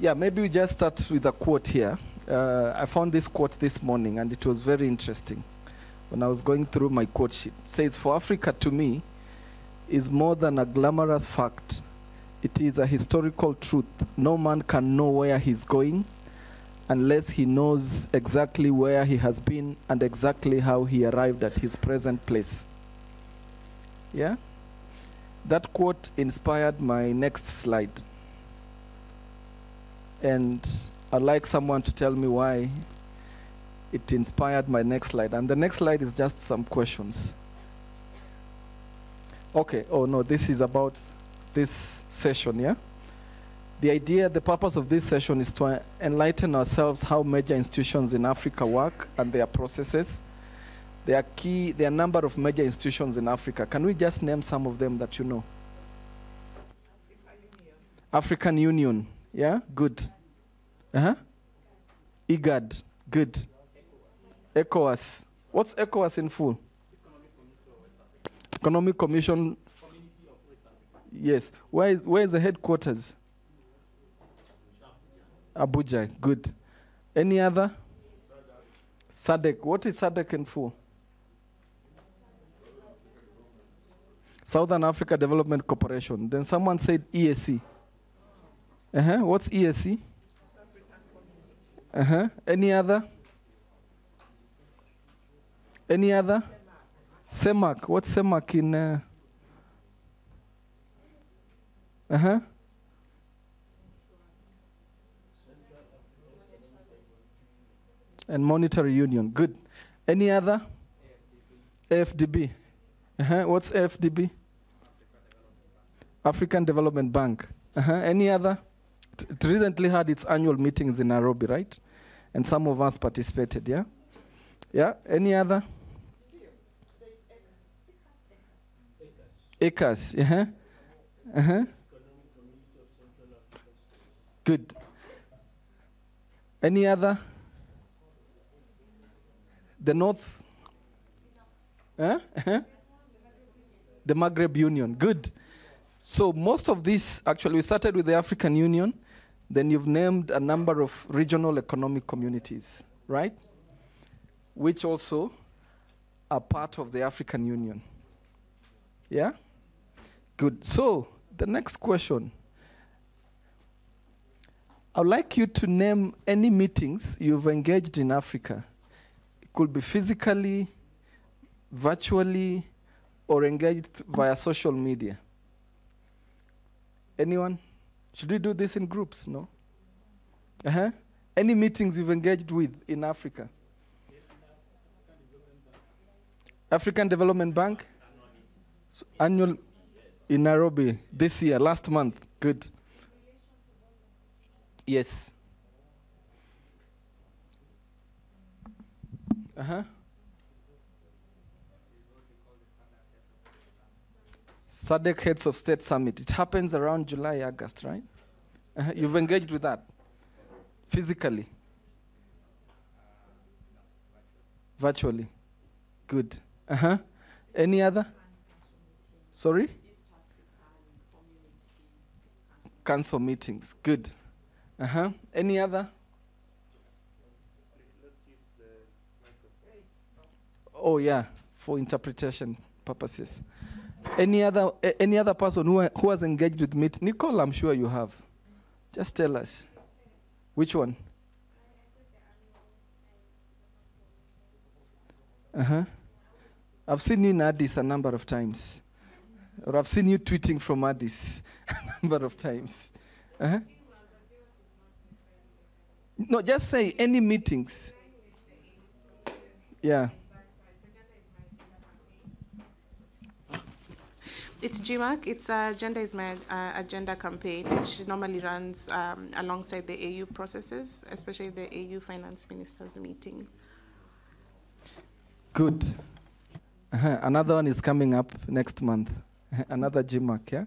Yeah, maybe we just start with a quote here. I found this quote this morning, and it was very interesting. When I was going through my quote sheet, it says, "For Africa to me is more than a glamorous fact. It is a historical truth. No man can know where he's going unless he knows exactly where he has been and exactly how he arrived at his present place." Yeah? That quote inspired my next slide. And I'd like someone to tell me why it inspired my next slide. And the next slide is just some questions. Okay, oh no, this is about this session, yeah? The idea, the purpose of this session is to enlighten ourselves how major institutions in Africa work and their processes. There are a number of major institutions in Africa. Can we just name some of them that you know? African Union, yeah, good. IGAD, good. ECOWAS. What's ECOWAS in full? Economic Commission. Yes. Where is the headquarters? Abuja, good. Any other? SADC. What is SADC in full? Southern Africa Development Corporation. Then someone said EAC. What's EAC? Any other? Any other? CEMAC. What's CEMAC in? And Monetary Union. Good. Any other? AFDB. What's AFDB? African Development Bank. Any other? It recently had its annual meetings in Nairobi, right? And some of us participated, yeah? Yeah, any other? ECAS, Good. Any other? The North? The Maghreb Union, good. So most of these, actually, we started with the African Union, then you've named a number of regional economic communities, right? Which also are part of the African Union. Yeah? Good. So, the next question. I'd like you to name any meetings you've engaged in Africa. It could be physically, virtually, or engaged via social media. Anyone? Should we do this in groups? No? Any meetings you've engaged with in Africa? African Development Bank? So annual in Nairobi this year, last month. Good. Yes. SADC Heads of State Summit. It happens around July, August, right? You've engaged with that? Physically? Virtually? Good. Any other? Sorry? Council meetings. Good. Any other? Oh, yeah, for interpretation purposes. Any other person who has engaged with me? Nicole, I'm sure you have. Just tell us. Which one? I've seen you in Addis a number of times. Or I've seen you tweeting from Addis a number of times. No, just say any meetings. Yeah. It's GMAC. It's Agenda is My Agenda campaign, which normally runs alongside the AU processes, especially the AU Finance Ministers meeting. Good. Another one is coming up next month. Another GMAC, yeah?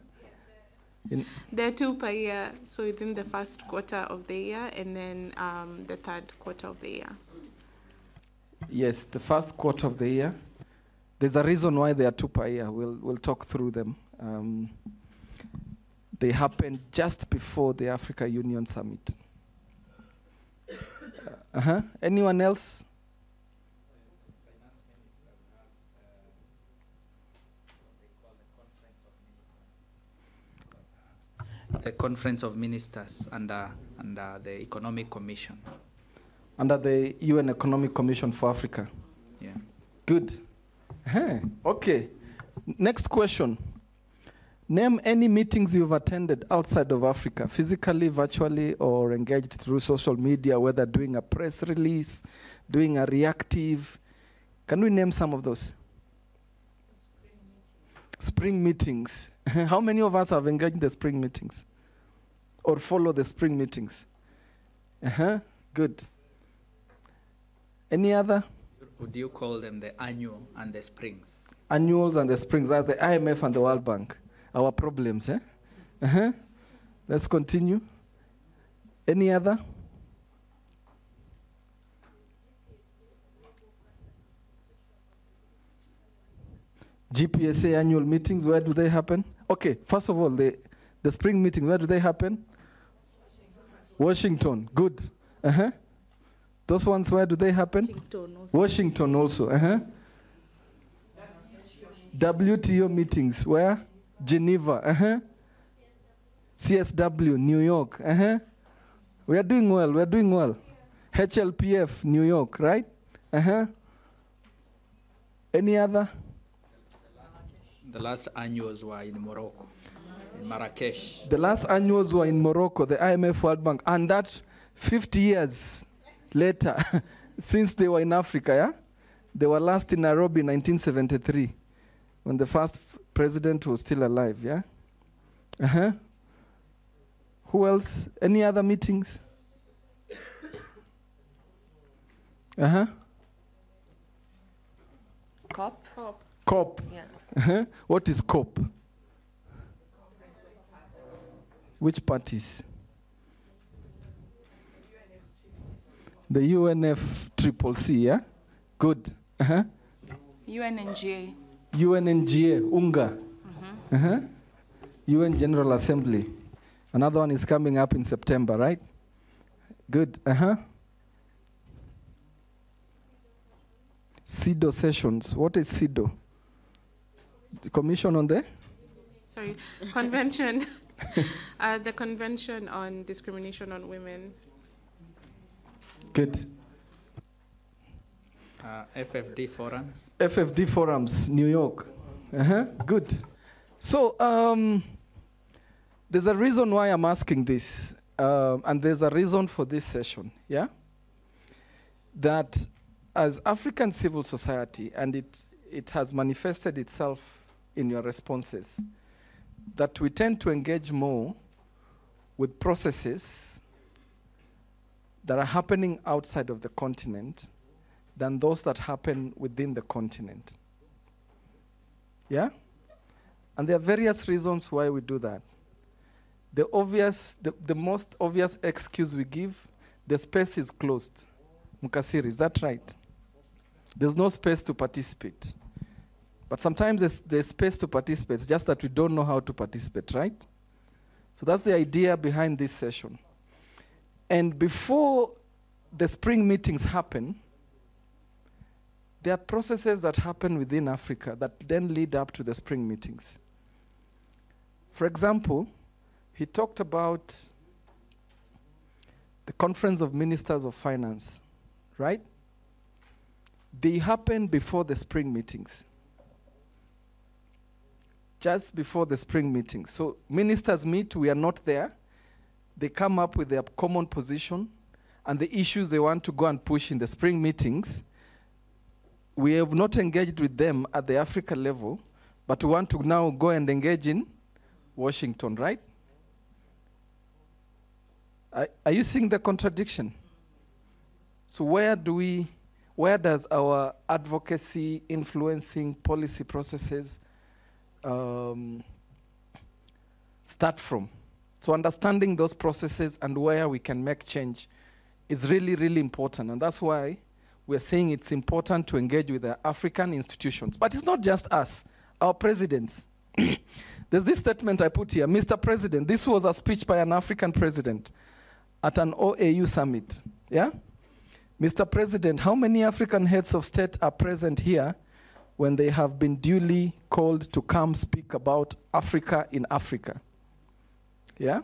There are 2 per year, so within the first quarter of the year and then the third quarter of the year. Yes, the first quarter of the year. There's a reason why there are 2 per year. We'll talk through them. They happened just before the Africa Union Summit. Anyone else? The Conference of Ministers under the Economic Commission. Under the UN Economic Commission for Africa. Yeah. Good. Okay. Next question. Name any meetings you've attended outside of Africa, physically, virtually, or engaged through social media, whether doing a press release, doing a reactive. Can we name some of those? Spring meetings. How many of us have engaged in the spring meetings? Or follow the spring meetings? Good. Any other? Would you call them the annual and the springs? Annuals and the springs. That's the IMF and the World Bank. Our problems, Let's continue. Any other? GPSA annual meetings, where do they happen? Okay, first of all, the spring meeting, where do they happen? Washington, good. Those ones, where do they happen? Washington also. WTO meetings, where? Geneva. CSW, New York. We are doing well, we are doing well. HLPF, New York, right? Any other? The last annuals were in Morocco, in Marrakesh. The last annuals were in Morocco, the IMF World Bank, and that 50 years later, since they were in Africa, yeah? They were last in Nairobi in 1973, when the first president was still alive, yeah? Who else? Any other meetings? COP? COP. Yeah. What is COP? Which parties? The UNFCCC, yeah? Good. UNNGA. UNNGA, UNGA. UN General Assembly. Another one is coming up in September, right? Good. CEDAW sessions. What is CEDAW? The Commission on the? Sorry, Convention. The Convention on Discrimination on Women. Good. FFD forums. FFD forums, New York. Good. So there's a reason why I'm asking this, and there's a reason for this session, yeah? That as African civil society, and it has manifested itself in your responses, that we tend to engage more with processes that are happening outside of the continent than those that happen within the continent. Yeah? And there are various reasons why we do that. The most obvious excuse we give, the space is closed. Mukasiri, is that right? There's no space to participate. But sometimes there's space to participate, it's just that we don't know how to participate, right? So that's the idea behind this session. And before the spring meetings happen, there are processes that happen within Africa that then lead up to the spring meetings. For example, he talked about the Conference of Ministers of Finance, right? They happen before the spring meetings. Just before the spring meetings. So ministers meet, we are not there. They come up with their common position and the issues they want to go and push in the spring meetings. We have not engaged with them at the Africa level, but we want to now go and engage in Washington, right? Are you seeing the contradiction? So where does our advocacy, influencing policy processes start from? So understanding those processes and where we can make change is really, really important. And that's why we're saying it's important to engage with the African institutions. But it's not just us, our presidents. There's this statement I put here, Mr. President, this was a speech by an African president at an OAU summit, yeah? Mr. President, how many African heads of state are present here when they have been duly called to come speak about Africa in Africa? Yeah?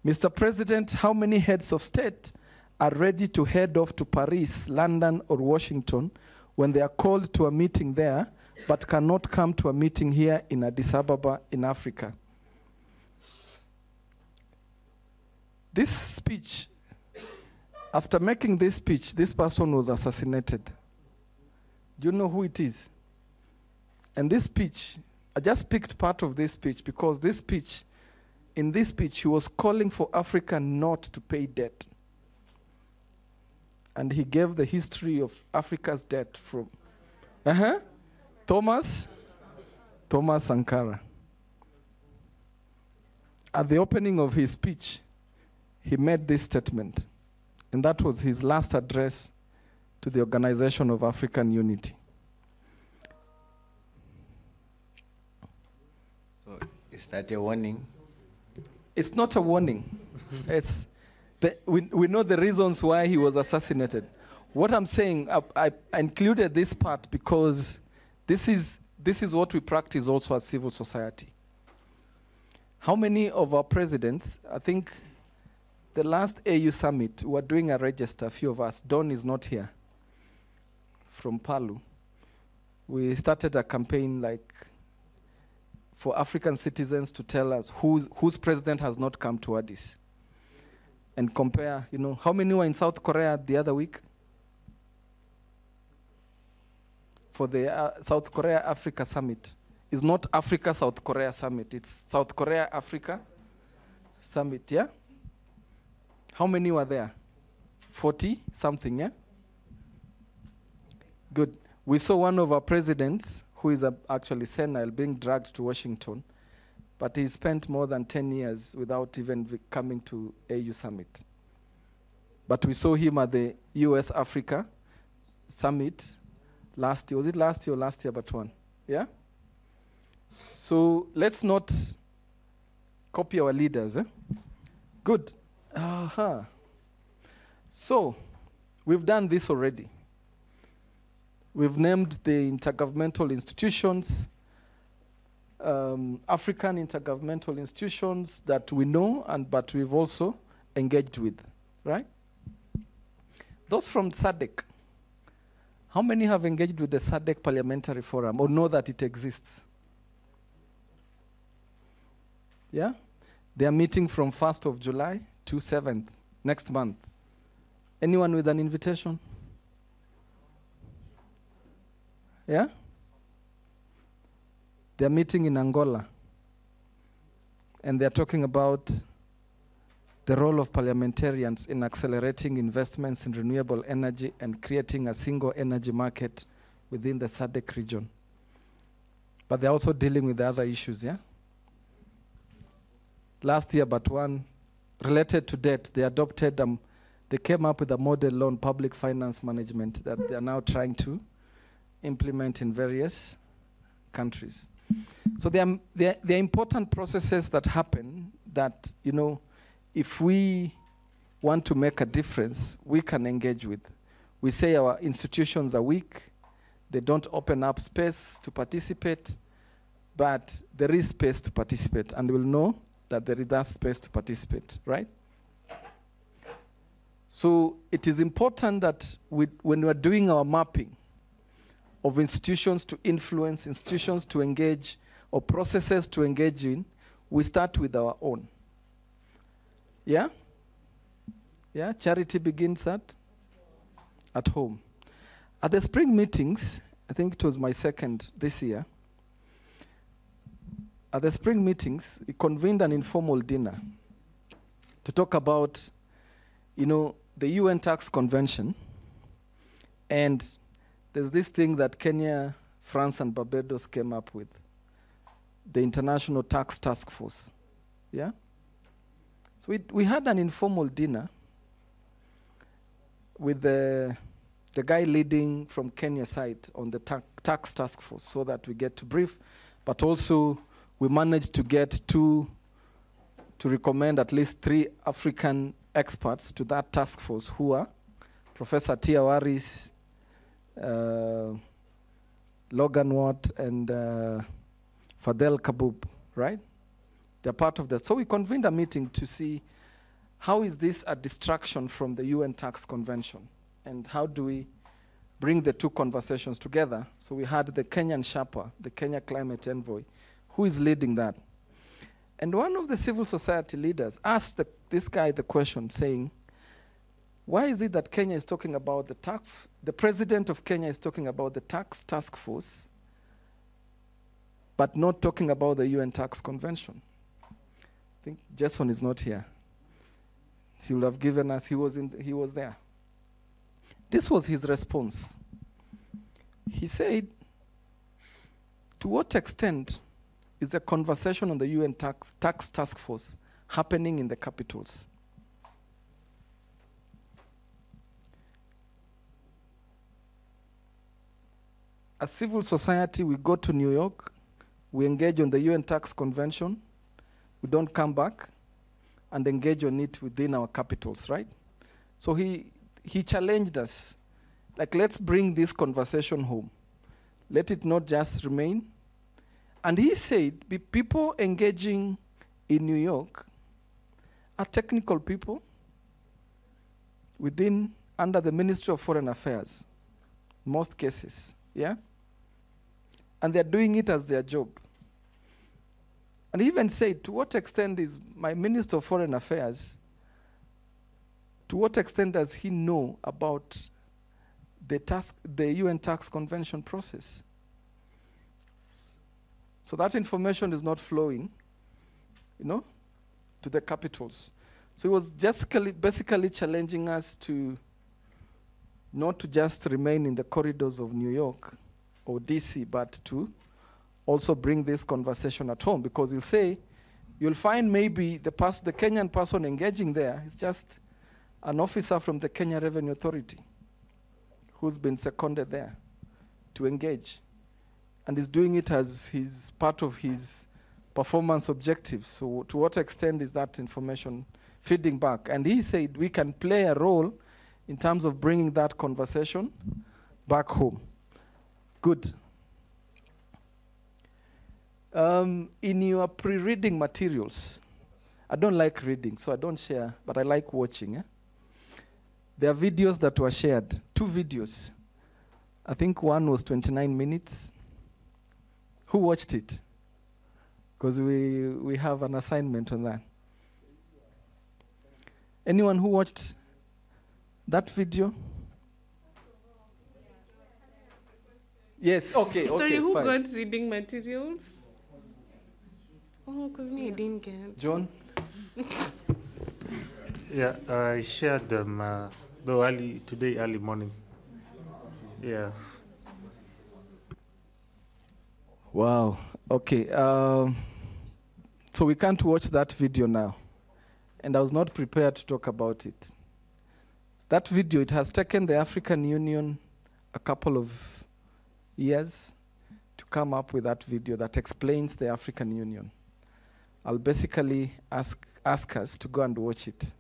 Mr. President, how many heads of state are ready to head off to Paris, London, or Washington when they are called to a meeting there, but cannot come to a meeting here in Addis Ababa in Africa? This speech, after making this speech, this person was assassinated. Do you know who it is? And this speech, I just picked part of this speech because this speech, in this speech, he was calling for Africa not to pay debt. And he gave the history of Africa's debt from Thomas Sankara. At the opening of his speech, he made this statement. And that was his last address to the Organization of African Unity. So is that a warning? It's not a warning. We know the reasons why he was assassinated. What I'm saying, I included this part because this is what we practice also as civil society. How many of our presidents, I think the last AU summit, we were doing a register, a few of us. Don is not here, from Palu. We started a campaign for African citizens to tell us whose president has not come to Addis. And compare, how many were in South Korea the other week? For the South Korea-Africa summit. It's not Africa-South Korea summit, it's South Korea-Africa summit, yeah? How many were there? 40 something, yeah? Good. We saw one of our presidents, who is actually senile, being dragged to Washington, but he spent more than 10 years without even coming to AU summit. But we saw him at the US-Africa summit last year. Was it last year or last year but one? Yeah? So let's not copy our leaders. Good. So we've done this already. We've named the intergovernmental institutions, African intergovernmental institutions that we know, but we've also engaged with, right? Those from SADC, how many have engaged with the SADC Parliamentary Forum or know that it exists? Yeah? They are meeting from 1st of July to 7th, next month. Anyone with an invitation? Yeah? They're meeting in Angola. And they're talking about the role of parliamentarians in accelerating investments in renewable energy and creating a single energy market within the SADC region. But they're also dealing with the other issues, yeah? Last year, but one related to debt, they adopted, they came up with a model loan public finance management that they are now trying to implement in various countries. So there are important processes that happen that, if we want to make a difference, we can engage with. We say our institutions are weak, they don't open up space to participate, but there is space to participate, and we'll know that there is that space to participate, right? So it is important that when we are doing our mapping of institutions to influence, institutions to engage, or processes to engage in, we start with our own. Yeah? Yeah, charity begins at home. At the spring meetings, I think it was my second this year, at the spring meetings, we convened an informal dinner to talk about, the UN Tax Convention. And there's this thing that Kenya, France, and Barbados came up with, the International Tax Task Force. Yeah? So we had an informal dinner with the guy leading from Kenya side on the tax task force so that we get to brief, but also we managed to get to recommend at least 3 African experts to that task force who are Professor Tia Waris, Logan Watt, and Fadel Kabub, right? They're part of that. So we convened a meeting to see how is this a distraction from the UN Tax Convention, and how do we bring the two conversations together. So we had the Kenyan Sherpa, the Kenya Climate Envoy, who is leading that. And one of the civil society leaders asked this guy the question, saying, why is it that Kenya is talking about the president of Kenya is talking about the tax task force, but not talking about the UN Tax Convention? I think Jason is not here. He would have given us, he was there. This was his response. He said, to what extent is the conversation on the UN tax task force happening in the capitals? As civil society, we go to New York, we engage on the UN Tax Convention, we don't come back and engage on it within our capitals, right? So he challenged us, like, let's bring this conversation home. Let it not just remain. And he said, people engaging in New York are technical people under the Ministry of Foreign Affairs, most cases, yeah? And they're doing it as their job. And he even said, to what extent is my Minister of Foreign Affairs, to what extent does he know about the UN Tax Convention process? So that information is not flowing, to the capitals. So he was just basically challenging us to not to just remain in the corridors of New York or DC, but to also bring this conversation at home, because he'll say, you'll find maybe the Kenyan person engaging there is just an officer from the Kenya Revenue Authority who's been seconded there to engage, and is doing it as part of his performance objectives. So to what extent is that information feeding back? And he said we can play a role in terms of bringing that conversation back home. Good. In your pre-reading materials, I don't like reading, so I don't share, but I like watching. There are videos that were shared, 2 videos. I think one was 29 minutes. Who watched it? Because we have an assignment on that. Anyone who watched that video? Yes, okay. Sorry, who fine. got reading materials? Oh, because me, I didn't get. John? Yeah, I shared them today early morning. Yeah. Wow. Okay. So we can't watch that video now. And I was not prepared to talk about it. That video, it has taken the African Union a couple of years to come up with that video that explains the African Union. I'll basically ask us to go and watch it.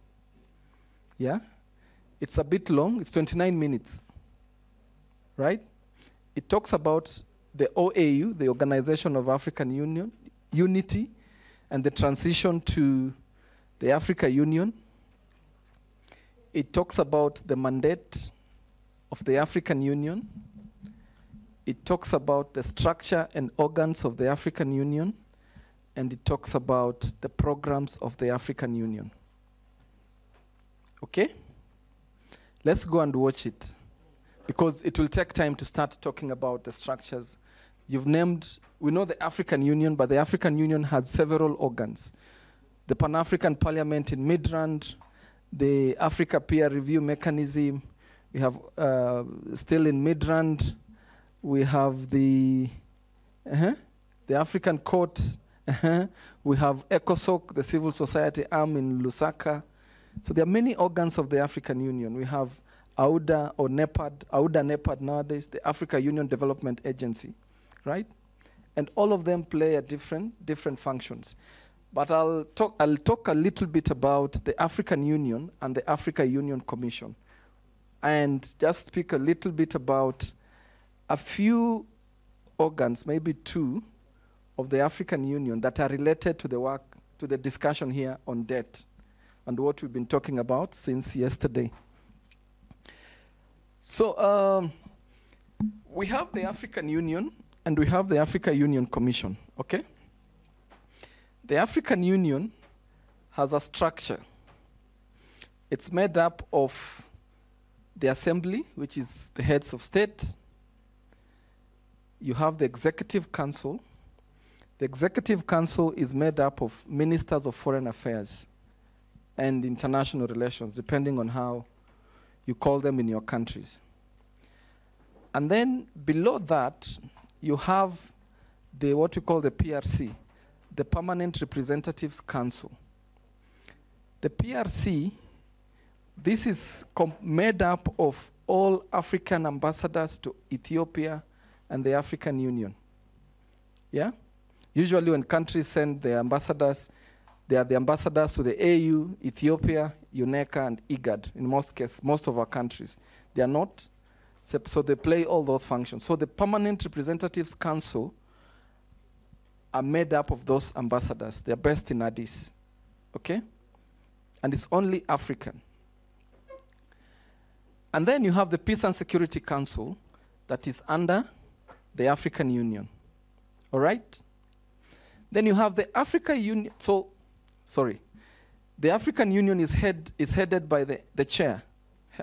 Yeah? It's a bit long. It's 29 minutes. Right? It talks about the OAU, the Organization of African Union, Unity, and the transition to the African Union. It talks about the mandate of the African Union. It talks about the structure and organs of the African Union. And it talks about the programs of the African Union. Okay? Let's go and watch it, because it will take time to start talking about the structures. You've named, we know the African Union, but the African Union has several organs. The Pan-African Parliament in Midrand, the Africa Peer Review Mechanism, we have still in Midrand, we have the African Court, we have ECOSOC, the civil society arm in Lusaka. So there are many organs of the African Union. We have AUDA or NEPAD nowadays, the Africa Union Development Agency, right? And all of them play a different functions. But I'll talk a little bit about the African Union and the Africa Union Commission. and just speak a little bit about a few organs, maybe two, of the African Union that are related to the work, to the discussion here on debt and what we've been talking about since yesterday. So we have the African Union and we have the Africa Union Commission, okay? The African Union has a structure. It's made up of the Assembly, which is the heads of state. You have the Executive Council. The Executive Council is made up of ministers of foreign affairs and international relations, depending on how you call them in your countries. And then below that, you have what we call the PRC, the Permanent Representatives Council. The PRC, this is made up of all African ambassadors to Ethiopia and the African Union. Yeah? Usually when countries send their ambassadors, they are the ambassadors to the AU, Ethiopia, UNECA, and IGAD. In most cases, most of our countries. They are not, so they play all those functions. So the Permanent Representatives Council are made up of those ambassadors. They're based in Addis, okay? And it's only African. And then you have the Peace and Security Council that is under the African Union, all right? Then you have the Africa Union, the African Union is headed by the chair,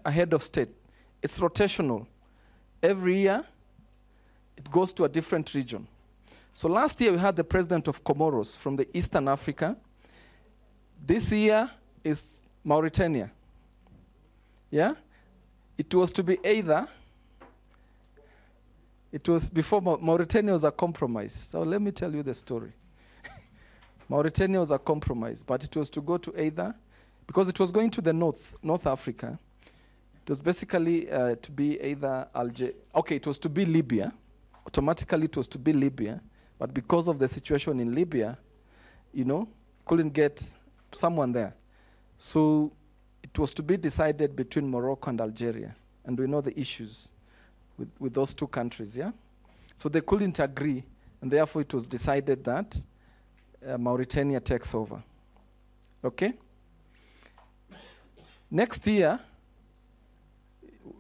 a head of state. It's rotational. Every year, it goes to a different region. So last year, we had the president of Comoros from the Eastern Africa. This year is Mauritania. Yeah? It was to be either, it was before Mauritania was a compromise. So let me tell you the story. Mauritania was a compromise, but it was to go to either, because it was going to the North Africa. It was basically to be either Algeria. Okay, it was to be Libya. Automatically, it was to be Libya. But because of the situation in Libya, couldn't get someone there. So it was to be decided between Morocco and Algeria. And we know the issues with those two countries, yeah? So they couldn't agree, and therefore it was decided that Mauritania takes over. Okay? Next year,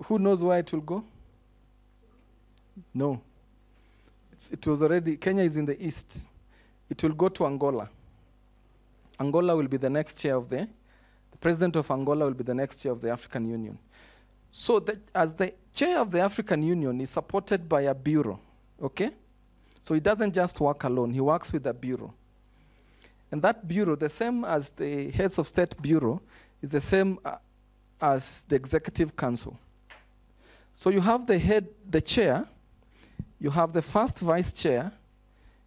who knows where it will go? No. It was already, Kenya is in the east. It will go to Angola. Angola will be the next chair of the president of Angola will be the next chair of the African Union. So as the chair of the African Union is supported by a bureau, okay? So he doesn't just work alone, he works with a bureau. And that bureau, the same as the heads of state bureau, is the same as the Executive Council. So you have the chair, you have the first vice chair,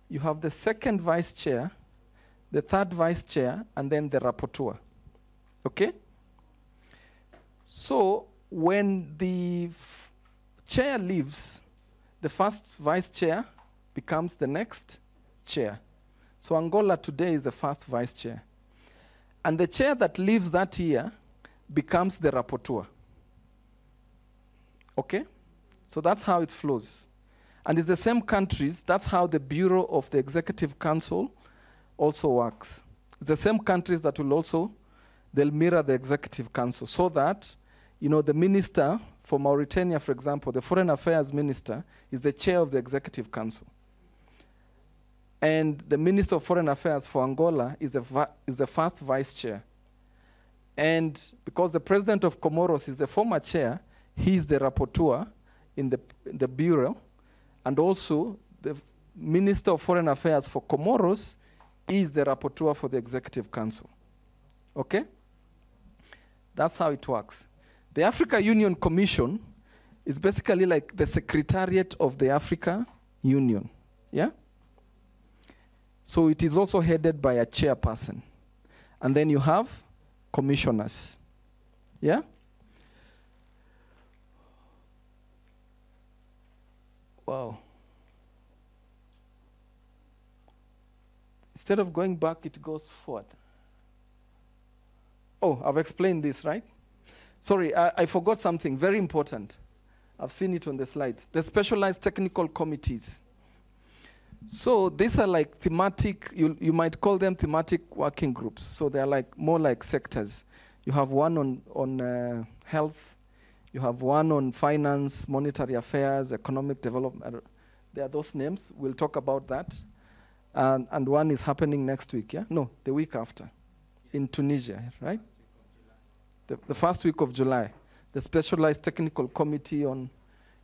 you have the second vice chair, the third vice chair, and then the rapporteur. Okay? So when the chair leaves, the first vice chair becomes the next chair. So Angola today is the first vice chair. And the chair that leaves that year becomes the rapporteur. Okay? So that's how it flows. And it's the same countries, that's how the Bureau of the Executive Council also works. It's the same countries that will also, they'll mirror the Executive Council so that, the minister for Mauritania, for example, the Foreign Affairs Minister is the chair of the Executive Council. And the Minister of Foreign Affairs for Angola is the first vice chair. And because the president of Comoros is the former chair, he is the rapporteur in the bureau. And also, the Minister of Foreign Affairs for Comoros is the rapporteur for the Executive Council. Okay? That's how it works. The Africa Union Commission is basically like the secretariat of the Africa Union. Yeah? So it is also headed by a chairperson. And then you have commissioners. Yeah? Wow. Instead of going back, it goes forward. Oh, I've explained this, right? Sorry, I forgot something very important. I've seen it on the slides. The specialized technical committees. So these are like thematic, you might call them thematic working groups. So they're like more like sectors. You have one on health, you have one on finance, monetary affairs, economic development. There are those names. We'll talk about that. And one is happening next week, yeah? No, the week after in Tunisia, right? The first week of July. The specialized technical committee on,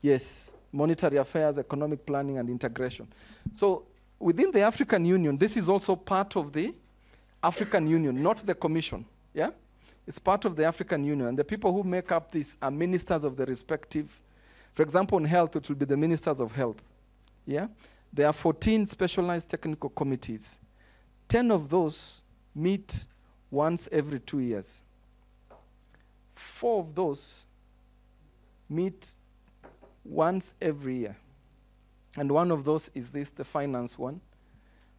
yes, monetary affairs, economic planning, and integration. So within the African Union, this is also part of the African Union, not the Commission, yeah? It's part of the African Union. And the people who make up this are ministers of the respective, for example, in health, it will be the ministers of health, yeah? There are 14 specialized technical committees. 10 of those meet once every 2 years. 4 of those meet once every year. And one of those is the finance one.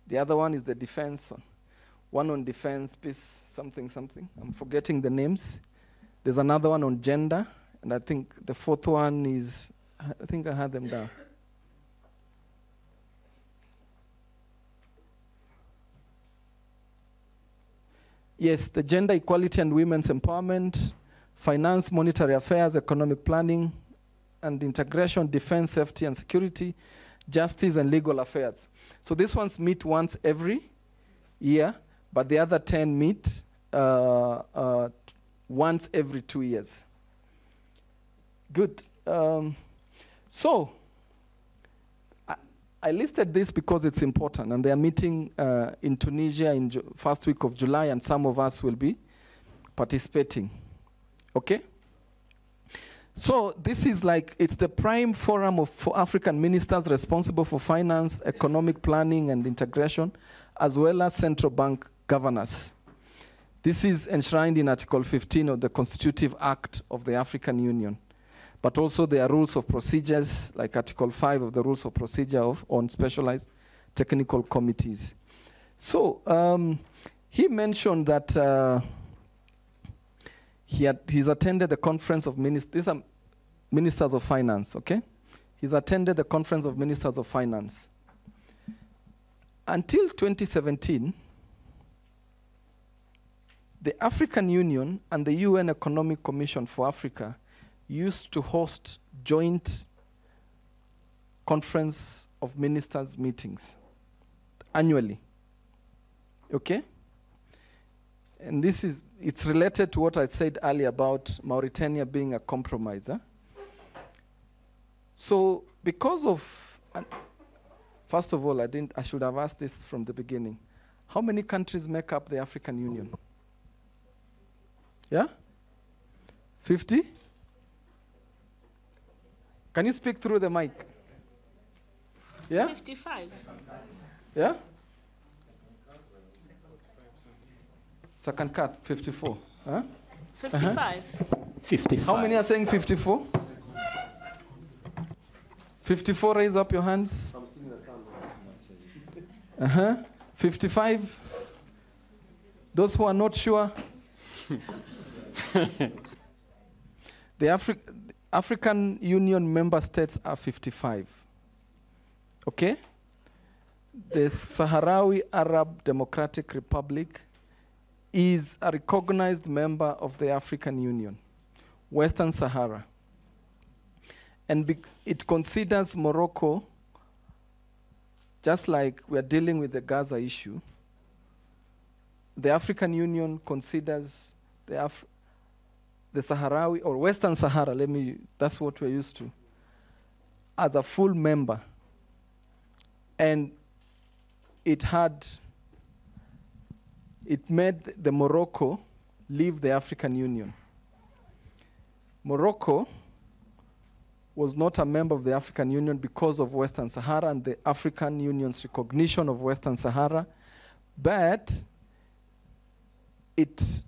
The other one is the defense one. One on defense, peace, something. I'm forgetting the names. There's another one on gender. And I think the fourth one is, I think I had them down. Yes, the gender equality and women's empowerment, finance, monetary affairs, economic planning, and integration, defense, safety and security, justice and legal affairs. So these ones meet once every year, but the other 10 meet once every 2 years. Good. So I listed this because it's important, and they are meeting in Tunisia in first week of July, and some of us will be participating. Okay? So this is like, it's the prime forum for African ministers responsible for finance, economic planning and integration, as well as central bank governors. This is enshrined in Article 15 of the Constitutive Act of the African Union. But also there are rules of procedures, like Article 5 of the Rules of Procedure on Specialized Technical Committees. So he mentioned that he's attended the Conference of Ministers. These are Ministers of Finance, okay? He's attended the Conference of Ministers of Finance. Until 2017, the African Union and the UN Economic Commission for Africa used to host joint Conference of Ministers meetings annually, okay? And it's related to what I said earlier about Mauritania being a compromiser. So because of, first of all, I should have asked this from the beginning. How many countries make up the African Union? Yeah? 50? Can you speak through the mic? Yeah? 55. Yeah? Second cut, 54. Huh? 55. 55. How many are saying 54? 54, raise up your hands. 55. Those who are not sure. The African Union member states are 55. Okay? The Sahrawi Arab Democratic Republic is a recognized member of the African Union, Western Sahara. And it considers Morocco, just like we're dealing with the Gaza issue, the African Union considers the Sahrawi, or Western Sahara, that's what we're used to, as a full member. And it made the Morocco leave the African Union. Morocco was not a member of the African Union because of Western Sahara and the African Union's recognition of Western Sahara, but it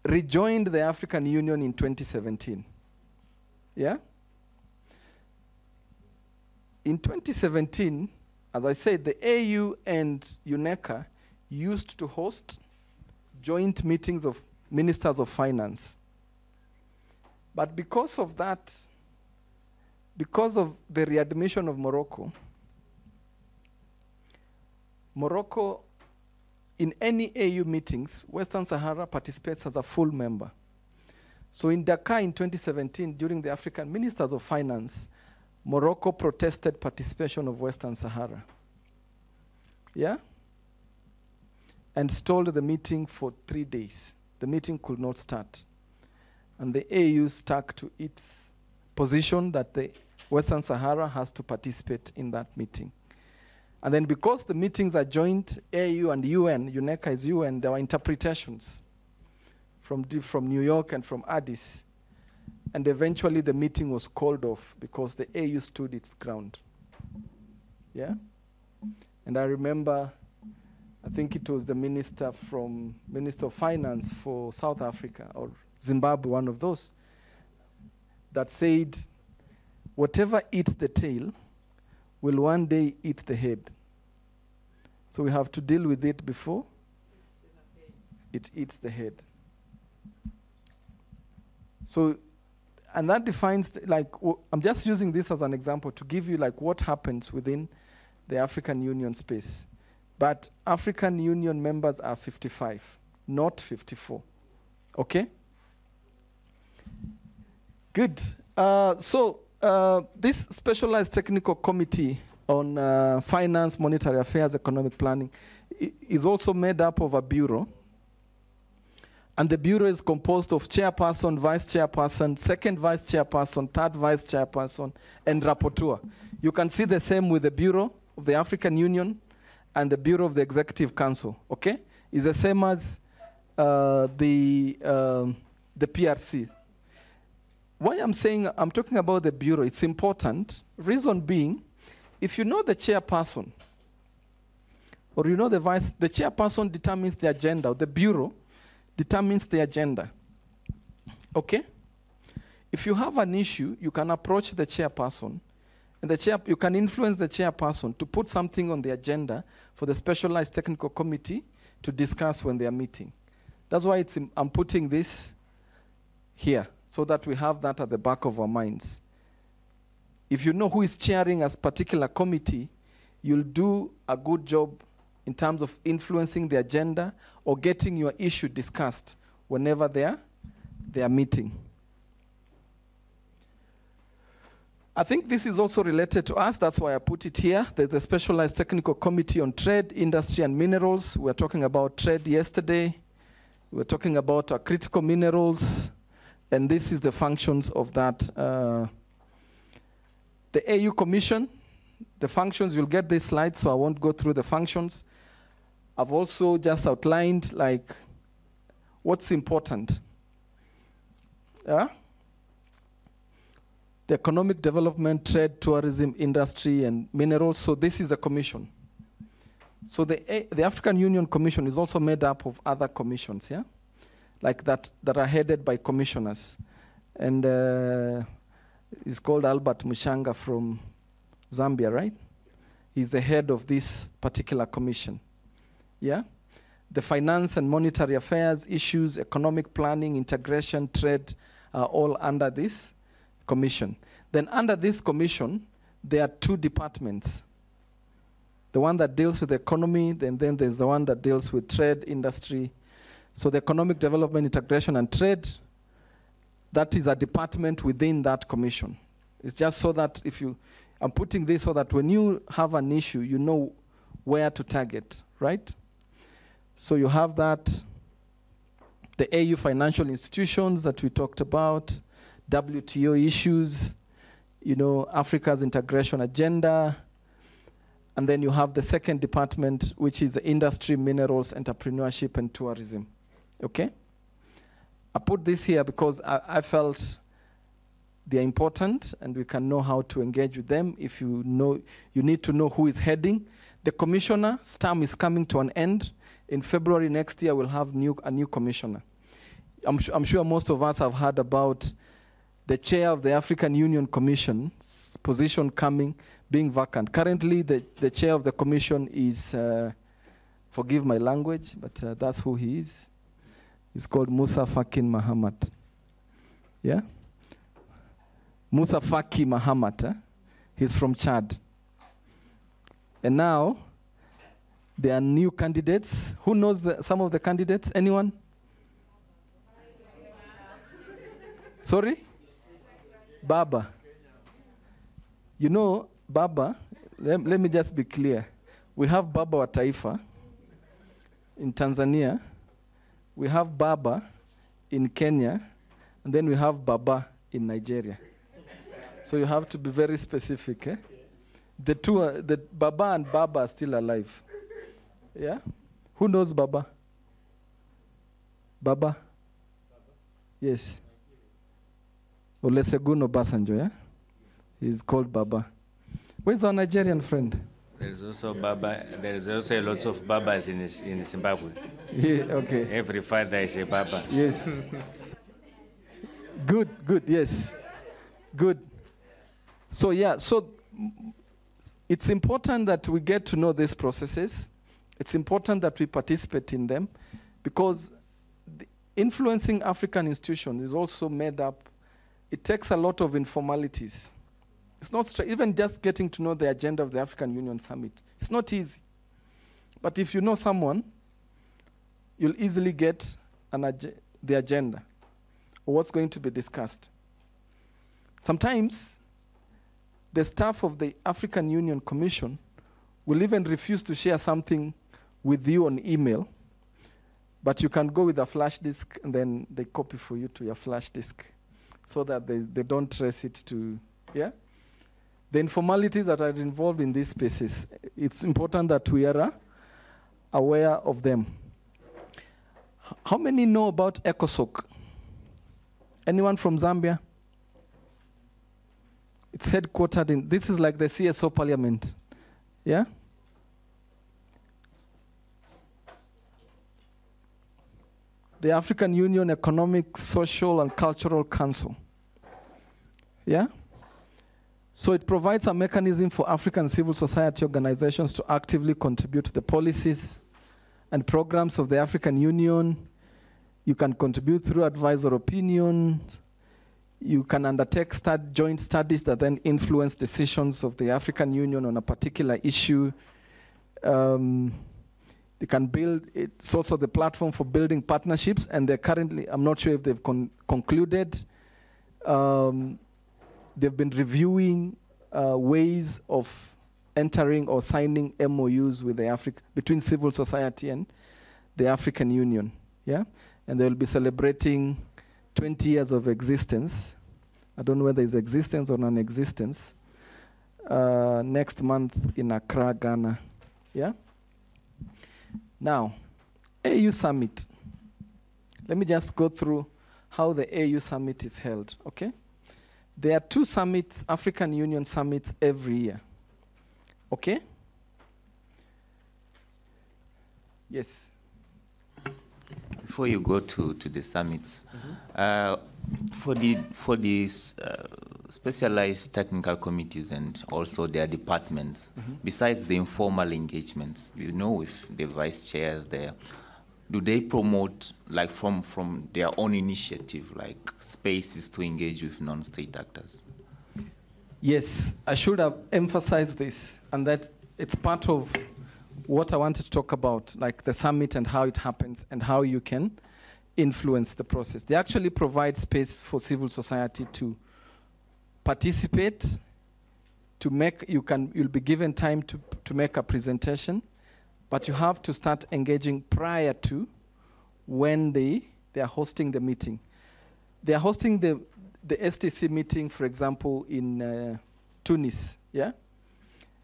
rejoined the African Union in 2017. Yeah? In 2017, as I said, the AU and UNECA used to host joint meetings of ministers of finance. But because of that, because of the readmission of Morocco, in any AU meetings, Western Sahara participates as a full member. So in Dakar in 2017, during the African Ministers of Finance, Morocco protested participation of Western Sahara. Yeah? And stalled the meeting for 3 days. The meeting could not start. And the AU stuck to its position that the Western Sahara has to participate in that meeting. And then because the meetings are joint, AU and UN, UNECA is UN, there were interpretations from New York and from Addis. And eventually the meeting was called off because the AU stood its ground. Yeah? And I remember, I think it was the Minister of Finance for South Africa, or Zimbabwe, one of those, that said, whatever eats the tail will one day eat the head. So we have to deal with it before it eats the head. So, and that defines, I'm just using this as an example to give you what happens within the African Union space. But African Union members are 55, not 54. Okay? Good. This specialized technical committee on finance, monetary affairs, economic planning is also made up of a bureau. And the bureau is composed of chairperson, vice chairperson, second vice chairperson, third vice chairperson, and rapporteur. You can see the same with the Bureau of the African Union and the Bureau of the Executive Council, okay? It's the same as the PRC. Why I'm saying I'm talking about the Bureau, it's important. Reason being, if you know the chairperson, or you know the chairperson determines the agenda, or the Bureau determines the agenda, okay? If you have an issue, you can approach the chairperson, and you can influence the chairperson to put something on the agenda for the specialized technical committee to discuss when they are meeting. That's why I'm putting this here, so that we have that at the back of our minds. If you know who is chairing a particular committee, you'll do a good job in terms of influencing the agenda or getting your issue discussed whenever they are meeting. I think this is also related to us. That's why I put it here. There's a specialized technical committee on trade, industry, and minerals. We were talking about trade yesterday. We were talking about our critical minerals. And this is the functions of that. The AU Commission, the functions, you'll get this slide, so I won't go through the functions. I've also just outlined what's important. Yeah? The economic development, trade, tourism, industry, and minerals. So this is the commission. So the African Union Commission is also made up of other commissions, yeah? That are headed by commissioners. And he's called Albert Mushanga from Zambia, right? He's the head of this particular commission. Yeah? The finance and monetary affairs issues, economic planning, integration, trade are all under this commission. Then under this commission, there are two departments. The one that deals with the economy, then there's the one that deals with trade, industry. So the economic development, integration, and trade, that is a department within that commission. It's just so that I'm putting this so that when you have an issue, you know where to target, right? So you have that, the AU financial institutions that we talked about, WTO issues, Africa's integration agenda, and then you have the second department, which is the industry, minerals, entrepreneurship, and tourism. Okay? I put this here because I felt they're important and we can know how to engage with them. If you need to know who is heading. The commissioner's term is coming to an end. In February next year, we'll have a new commissioner. I'm sure most of us have heard about the chair of the African Union Commission's position being vacant. Currently, the chair of the commission is, forgive my language, but that's who he is. He's called Musa Fakin Mahamat. Yeah? Musa Faki Mahamat. He's from Chad. And now, there are new candidates. Who knows some of the candidates? Anyone? Sorry? Baba. You know, Baba, let me just be clear. We have Baba wa Taifa in Tanzania. We have Baba in Kenya. And then we have Baba in Nigeria. So you have to be very specific. Eh? The two, the Baba and Baba are still alive. Yeah? Who knows Baba? Baba? Yes. Olusegun Obasanjo, yeah? He's called Baba. Where's our Nigerian friend? There's also Baba. There's also lots of Babas in Zimbabwe. Yeah, okay. Every father is a Baba. Yes. Good, yes. Good. So yeah, it's important that we get to know these processes. It's important that we participate in them, because influencing African institutions is also made up. It takes a lot of informalities. It's not even just getting to know the agenda of the African Union Summit. It's not easy. But if you know someone, you'll easily get the agenda or what's going to be discussed. Sometimes the staff of the African Union Commission will even refuse to share something with you on email, but you can go with a flash disk and then they copy for you to your flash disk so that they don't trace it to, yeah? The informalities that are involved in these spaces, it's important that we are aware of them. How many know about ECOSOC? Anyone from Zambia? It's headquartered in, this is like the CSO parliament, yeah? The African Union Economic, Social, and Cultural Council, yeah? So it provides a mechanism for African civil society organizations to actively contribute to the policies and programs of the African Union. You can contribute through advice or opinions. You can undertake joint studies that then influence decisions of the African Union on a particular issue. They can build, it's also the platform for building partnerships, and they're currently, I'm not sure if they've concluded. They've been reviewing ways of entering or signing MOUs with between civil society and the African Union, yeah? And they'll be celebrating 20 years of existence. I don't know whether it's existence or non-existence. Next month in Accra, Ghana, yeah? Now, AU Summit. Let me just go through how the AU Summit is held, okay? There are 2 summits, African Union summits, every year, okay? Yes. Before you go to the summits, for the specialized technical committees and also their departments, besides the informal engagements, you know, with the vice chairs there, do they promote, like from their own initiative, like spaces to engage with non-state actors? Yes, I should have emphasized this, and that it's part of what I wanted to talk about, like the summit and how it happens and how you can influence the process. They actually provide space for civil society to participate, to make, you'll be given time to make a presentation, but you have to start engaging prior to when they are hosting the meeting. They are hosting the STC meeting, for example, in Tunis, yeah?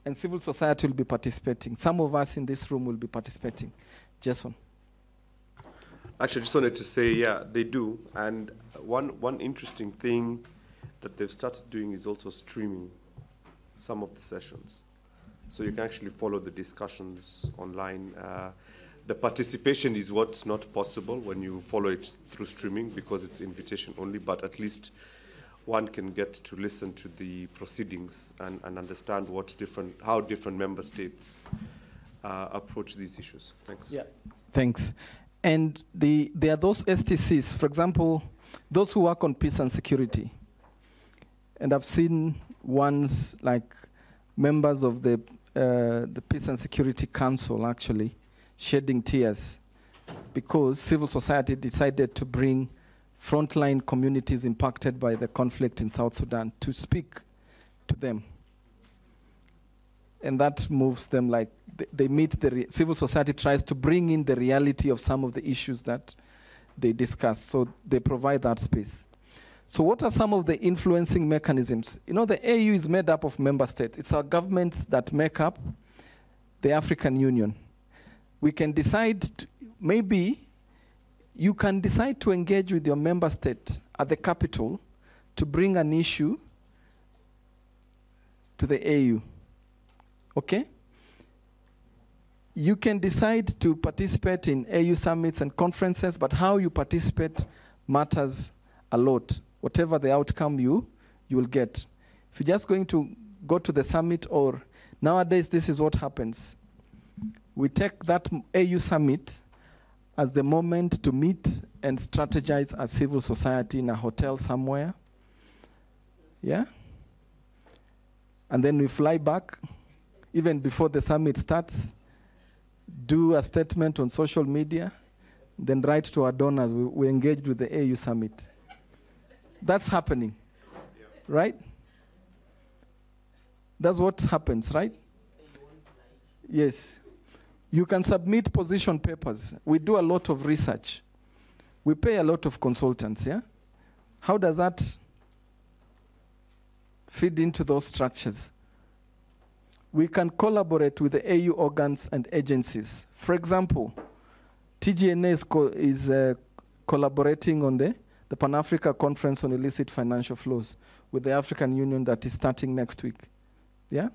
And civil society will be participating. Some of us in this room will be participating. Jason. Actually, I just wanted to say, yeah, they do. And one interesting thing that they've started doing is also streaming some of the sessions. So you can actually follow the discussions online. The participation is what's not possible when you follow it through streaming because it's invitation only, but at least one can get to listen to the proceedings and understand how different member states approach these issues. Thanks. Yeah, thanks. And there are those STCs, for example, those who work on peace and security. And I've seen ones like members of the Peace and Security Council actually shedding tears because civil society decided to bring frontline communities impacted by the conflict in South Sudan to speak to them. And that moves them, like they meet civil society tries to bring in the reality of some of the issues that they discuss. So they provide that space. So what are some of the influencing mechanisms? You know, the AU is made up of member states. It's our governments that make up the African Union. We can decide, maybe you can decide to engage with your member state at the capital to bring an issue to the AU, okay? You can decide to participate in AU summits and conferences, but how you participate matters a lot. Whatever the outcome you will get. If you're just going to go to the summit, or nowadays this is what happens. We take that AU summit as the moment to meet and strategize as civil society in a hotel somewhere. Yeah? And then we fly back, even before the summit starts, do a statement on social media, then write to our donors, we engaged with the AU summit. That's happening, right? That's what happens, right? Yes. You can submit position papers. We do a lot of research. We pay a lot of consultants, yeah? How does that feed into those structures? We can collaborate with the AU organs and agencies. For example, TGNA is collaborating on the Pan-Africa Conference on Illicit Financial Flows with the African Union that is starting next week. Yeah?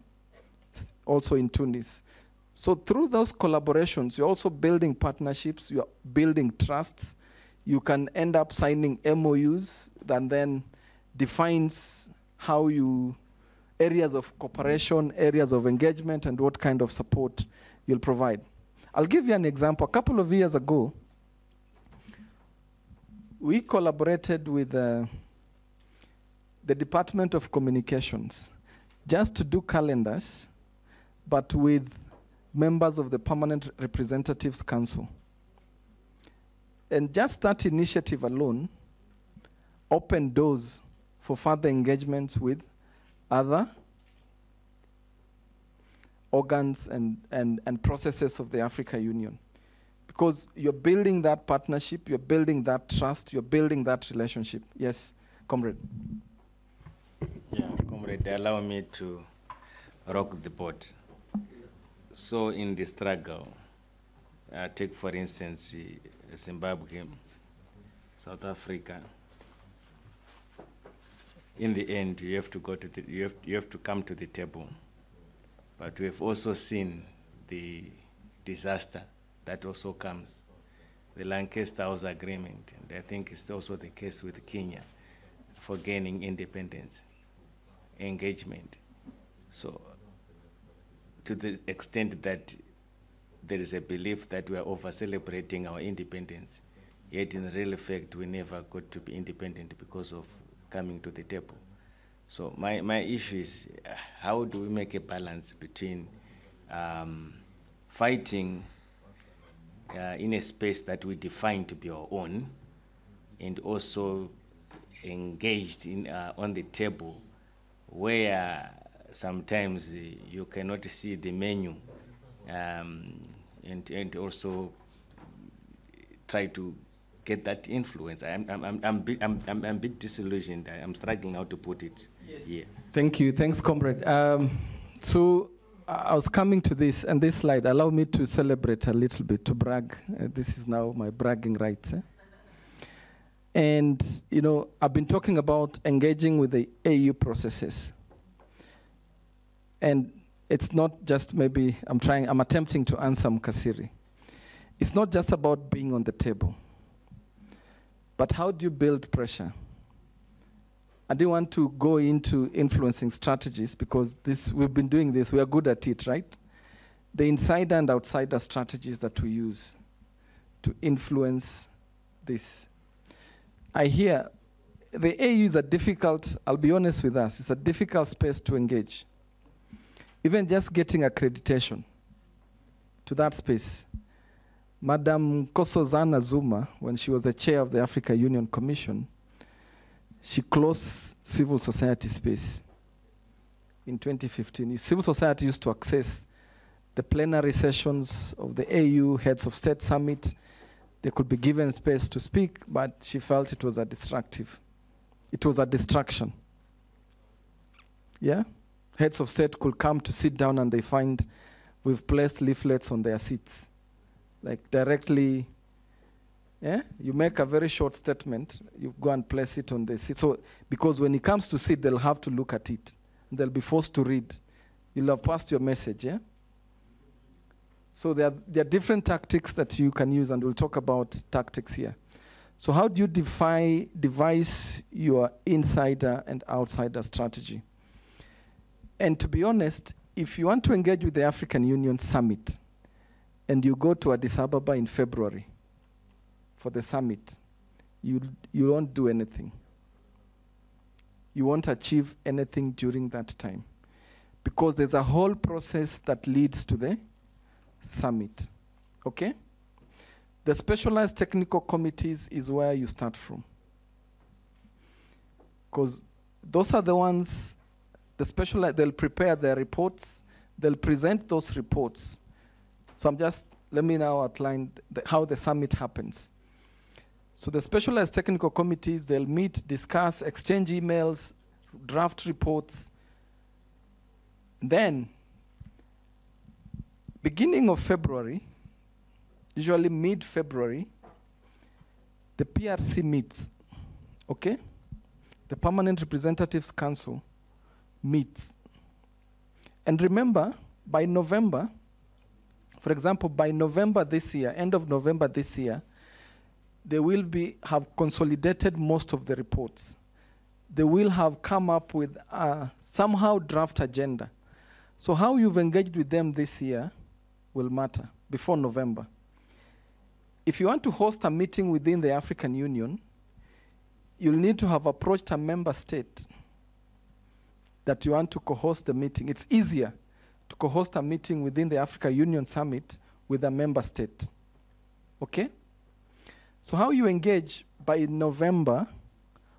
Also in Tunis. So through those collaborations, you're also building partnerships, you're building trusts. You can end up signing MOUs that then defines how you, areas of cooperation, areas of engagement, and what kind of support you'll provide. I'll give you an example. A couple of years ago, we collaborated with the Department of Communications just to do calendars, but with members of the Permanent Representatives Council. And just that initiative alone opened doors for further engagements with other organs and processes of the African Union. Because you're building that partnership, you're building that trust, you're building that relationship. Yes, comrade. Yeah, comrade, allow me to rock the boat. So in the struggle, take for instance Zimbabwe, South Africa. In the end, you have to go to you have to come to the table. But we have also seen the disaster that also comes. The Lancaster House Agreement, and I think it's also the case with Kenya for gaining independence, engagement. So to the extent that there is a belief that we are over-celebrating our independence, yet in real fact we never got to be independent because of coming to the table. So my issue is how do we make a balance between fighting in a space that we define to be our own, and also engaged in on the table where sometimes you cannot see the menu, and also try to get that influence. I'm a bit disillusioned. I'm struggling how to put it here. Thank you. Thanks, comrade. So I was coming to this, and this slide, allow me to celebrate a little bit, to brag. This is now my bragging rights. And, you know, I've been talking about engaging with the AU processes. And it's not just maybe, I'm attempting to answer Mkasiri. It's not just about being on the table, but how do you build pressure? I didn't want to go into influencing strategies because we've been doing this, we are good at it, right? The insider and outsider strategies that we use to influence this. I hear the AU is a difficult, I'll be honest with us, it's a difficult space to engage. Even just getting accreditation to that space. Madam Nkosazana Zuma, when she was the chair of the Africa Union Commission, she closed civil society space in 2015. Civil society used to access the plenary sessions of the AU Heads of State Summit. They could be given space to speak, but she felt it was a it was a distraction. Yeah? Heads of state could come to sit down and they find we've placed leaflets on their seats. Like directly, yeah? You make a very short statement, you go and place it on the seat. So, because when it comes to sit, they'll have to look at it. They'll be forced to read. You'll have passed your message, yeah? So there are different tactics that you can use, and we'll talk about tactics here. So how do you devise your insider and outsider strategy? And to be honest, if you want to engage with the African Union Summit, and you go to Addis Ababa in February for the summit, you won't do anything. You won't achieve anything during that time, because there's a whole process that leads to the summit, okay? The specialized technical committees is where you start from, because those are the ones, they'll prepare their reports, they'll present those reports. So let me now outline how the summit happens. So the specialized technical committees, they'll meet, discuss, exchange emails, draft reports. Then, beginning of February, usually mid-February, the PRC meets, okay? The Permanent Representatives Council meets. And remember, by November, for example, by November this year, end of November this year, they will have consolidated most of the reports. They will have come up with somehow draft agenda. So how you've engaged with them this year will matter before November. If you want to host a meeting within the African Union, you'll need to have approached a member state that you want to co-host the meeting. It's easier to co-host a meeting within the Africa Union Summit with a member state, okay? So how you engage by November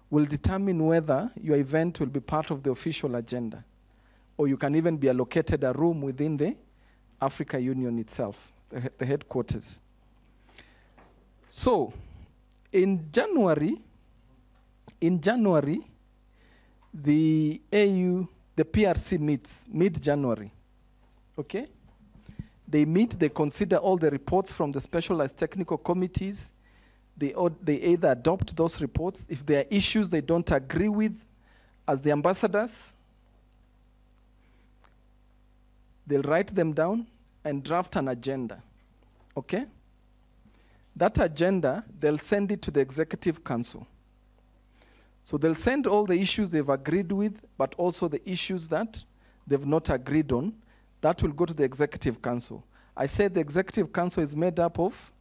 will determine whether your event will be part of the official agenda, or you can even be allocated a room within the Africa Union itself, the headquarters. So, in January, the PRC meets mid-January, okay? They meet, they consider all the reports from the specialized technical committees. They either adopt those reports. If there are issues they don't agree with, as the ambassadors, they'll write them down and draft an agenda, okay? That agenda, they'll send it to the Executive Council. So they'll send all the issues they've agreed with, but also the issues that they've not agreed on. That will go to the Executive Council. I said the Executive Council is made up of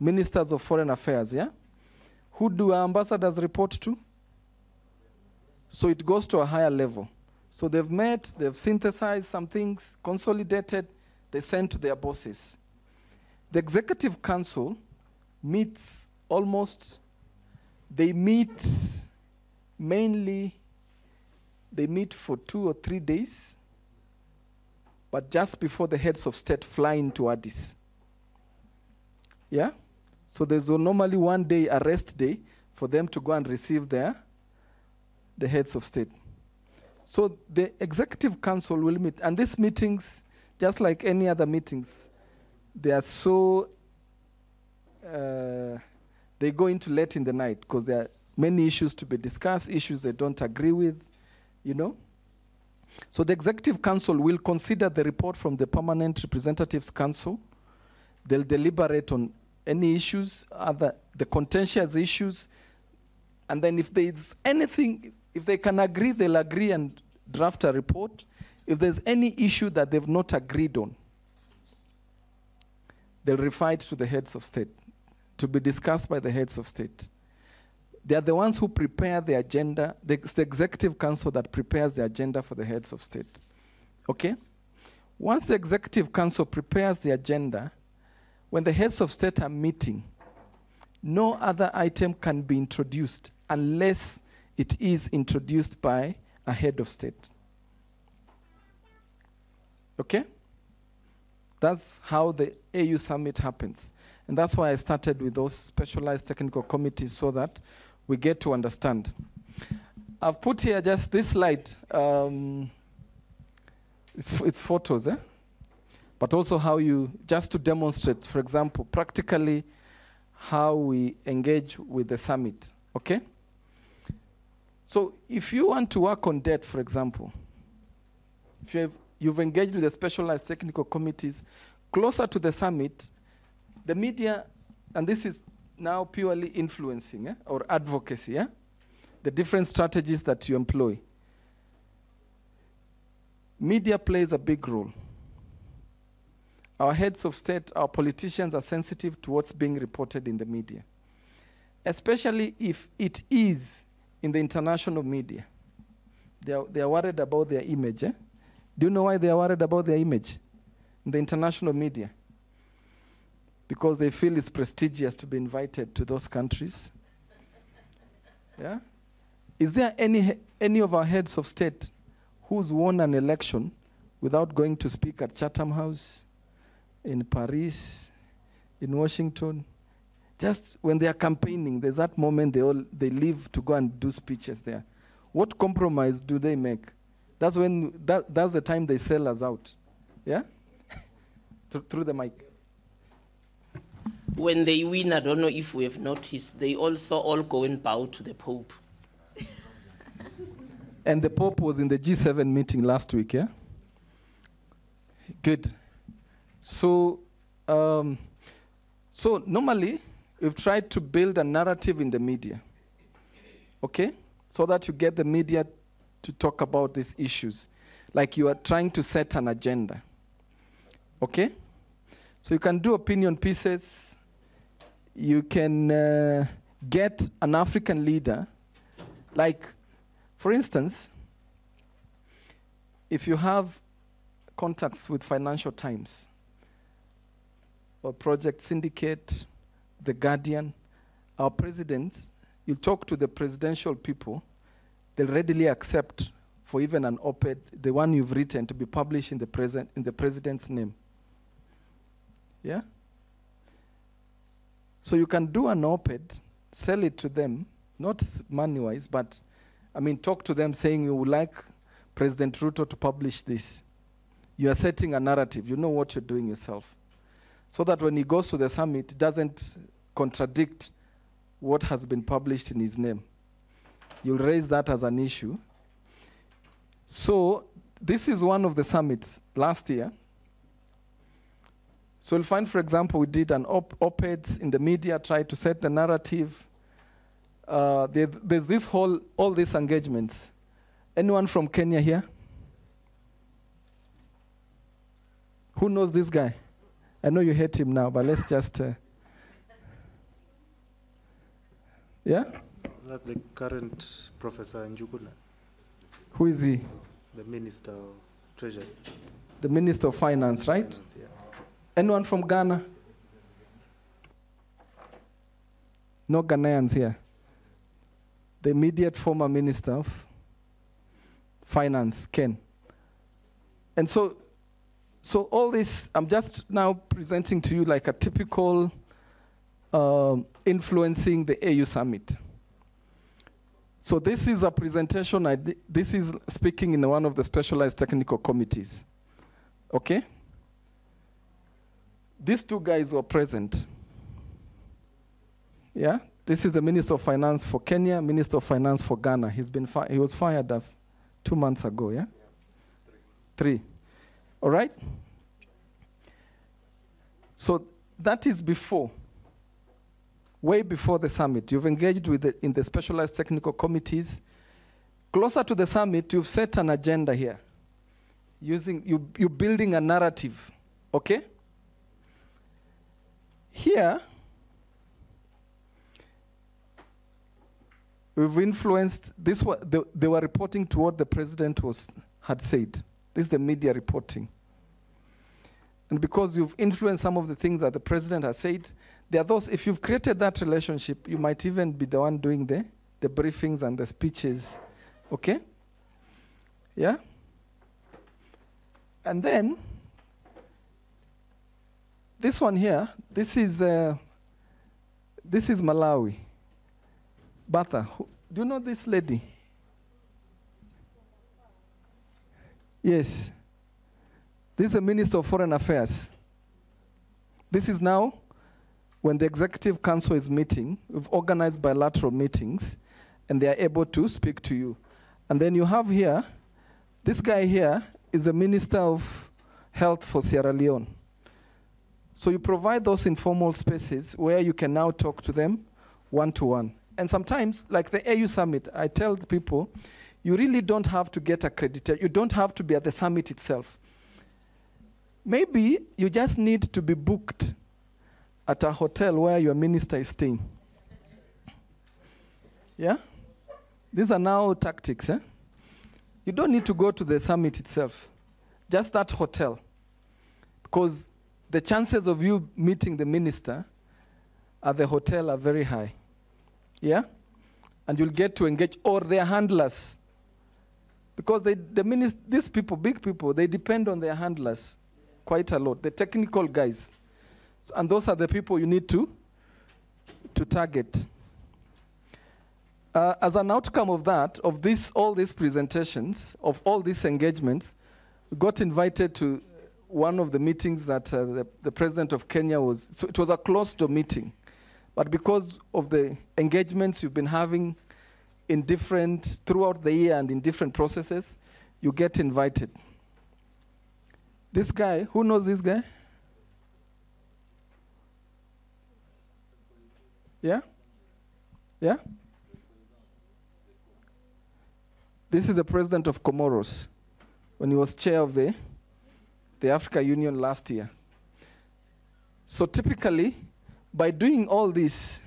ministers of foreign affairs, yeah? Who do our ambassadors report to? So it goes to a higher level. So they've met, they've synthesized some things, consolidated, they send to their bosses. The Executive Council meets they meet for 2 or 3 days, but just before the heads of state fly into Addis. Yeah? So there's normally 1 day, a rest day, for them to go and receive the heads of state. So the Executive Council will meet, and these meetings, just like any other meetings, they are so, they go into late in the night because there are many issues to be discussed, issues they don't agree with, you know. So the Executive Council will consider the report from the Permanent Representatives Council. They'll deliberate on any issues, the contentious issues, and then if there's anything, if they can agree, they'll agree and draft a report. If there's any issue that they've not agreed on, they'll refer it to the heads of state to be discussed by the heads of state. They are the ones who prepare the agenda. It's the Executive Council that prepares the agenda for the heads of state. Okay? Once the Executive Council prepares the agenda, when the heads of state are meeting, no other item can be introduced unless it is introduced by a head of state. Okay? That's how the AU summit happens. And that's why I started with those specialized technical committees so that we get to understand. I've put here just this slide. It's photos, but also how you, just to demonstrate, for example, practically how we engage with the summit, okay? So if you want to work on debt, for example, if you've engaged with the specialized technical committees closer to the summit, the media, and this is now purely influencing or advocacy, the different strategies that you employ. Media plays a big role. Our heads of state, our politicians are sensitive to what's being reported in the media, especially if it is in the international media. They are worried about their image. Do you know why they are worried about their image in the international media? Because they feel it's prestigious to be invited to those countries. Yeah? Is there any of our heads of state who's won an election without going to speak at Chatham House, in Paris, in Washington? Just when they are campaigning, there's that moment they leave to go and do speeches there. What compromise do they make? That's when that's the time they sell us out. Yeah? Through the mic. When they win, I don't know if we have noticed, they also all go and bow to the Pope. And the Pope was in the G7 meeting last week, yeah? Good. So normally, we've tried to build a narrative in the media, okay? So that you get the media to talk about these issues. Like you are trying to set an agenda, okay? So you can do opinion pieces. You can get an African leader. Like, for instance, if you have contacts with Financial Times or Project Syndicate, The Guardian, our presidents, you talk to the presidential people, they'll readily accept for even an op-ed, the one you've written, to be published in the president's name. Yeah? So you can do an op-ed, sell it to them, not money-wise, but I mean, talk to them saying you would like President Ruto to publish this. You are setting a narrative. You know what you're doing yourself. So that when he goes to the summit, it doesn't contradict what has been published in his name. You'll raise that as an issue. So this is one of the summits last year. So you'll find, for example, we did an op-eds in the media, tried to set the narrative. There's all these engagements. Anyone from Kenya here? Who knows this guy? I know you hate him now, but let's just... yeah? Is that the current Professor Njuguna? Who is he? The Minister of Treasury. The Minister of Finance, right? Finance, yeah. Anyone from Ghana? No Ghanaians here. The immediate former Minister of Finance, Ken. And so all this, I'm just now presenting to you like a typical influencing the AU Summit. So this is a presentation, this is speaking in one of the specialized technical committees. Okay? These two guys were present. Yeah? This is the Minister of Finance for Kenya, Minister of Finance for Ghana. He was fired 2 months ago, yeah? 3. All right? So that is before, way before the summit. You've engaged with in the specialized technical committees. Closer to the summit, you've set an agenda here. You're building a narrative, okay? Here, We've influenced this. They were reporting to what the president had said. This is the media reporting. And because you've influenced some of the things that the president has said, there are those, if you've created that relationship, you might even be the one doing the briefings and the speeches. Okay? Yeah? And then, this one here, this is Malawi. Batha, do you know this lady? Yes. This is the Minister of Foreign Affairs. This is now when the Executive Council is meeting. We've organized bilateral meetings, and they are able to speak to you. And then you have here, this guy here is the Minister of Health for Sierra Leone. So you provide those informal spaces where you can now talk to them one-to-one. And sometimes, like the AU Summit, I tell the people, you really don't have to get accredited. You don't have to be at the summit itself. Maybe you just need to be booked at a hotel where your minister is staying. Yeah? These are now tactics. Eh? You don't need to go to the summit itself. Just that hotel. Because the chances of you meeting the minister at the hotel are very high. Yeah? And you'll get to engage, or their handlers. Because these people, big people, they depend on their handlers quite a lot, the technical guys. So, and those are the people you need to target. As an outcome of that, of all these presentations, of all these engagements, we got invited to one of the meetings that the president of Kenya was, so it was a closed-door meeting. But because of the engagements you've been having throughout the year and in different processes, you get invited. This guy, who knows this guy? Yeah? Yeah? This is the president of Comoros when he was chair of the Africa Union last year. So typically, by doing all this,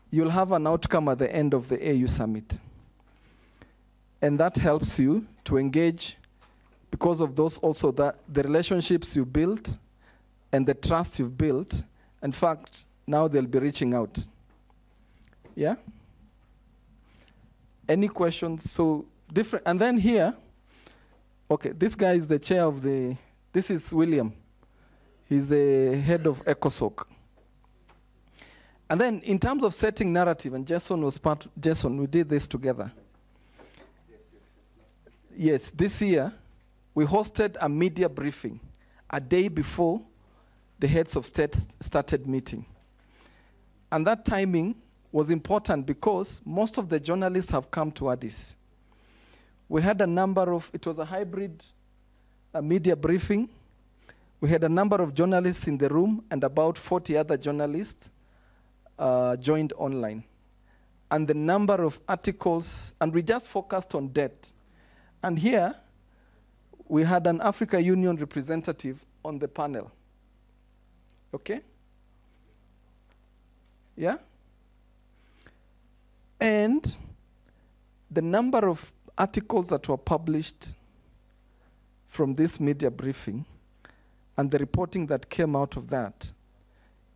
you'll have an outcome at the end of the AU Summit. And that helps you to engage because of those also the relationships you built and the trust you've built. In fact, now they'll be reaching out. Yeah? Any questions? So different, and then here, okay, this guy is the chair of this is William. He's the head of ECOSOC. And then in terms of setting narrative, and Jason, we did this together. Yes, this year, we hosted a media briefing a day before the heads of state started meeting. And that timing was important because most of the journalists have come to Addis. We had it was a hybrid media briefing. We had a number of journalists in the room and about 40 other journalists joined online. And the number of articles, and we just focused on debt. And here, we had an Africa Union representative on the panel. Okay? Yeah? And the number of articles that were published from this media briefing and the reporting that came out of that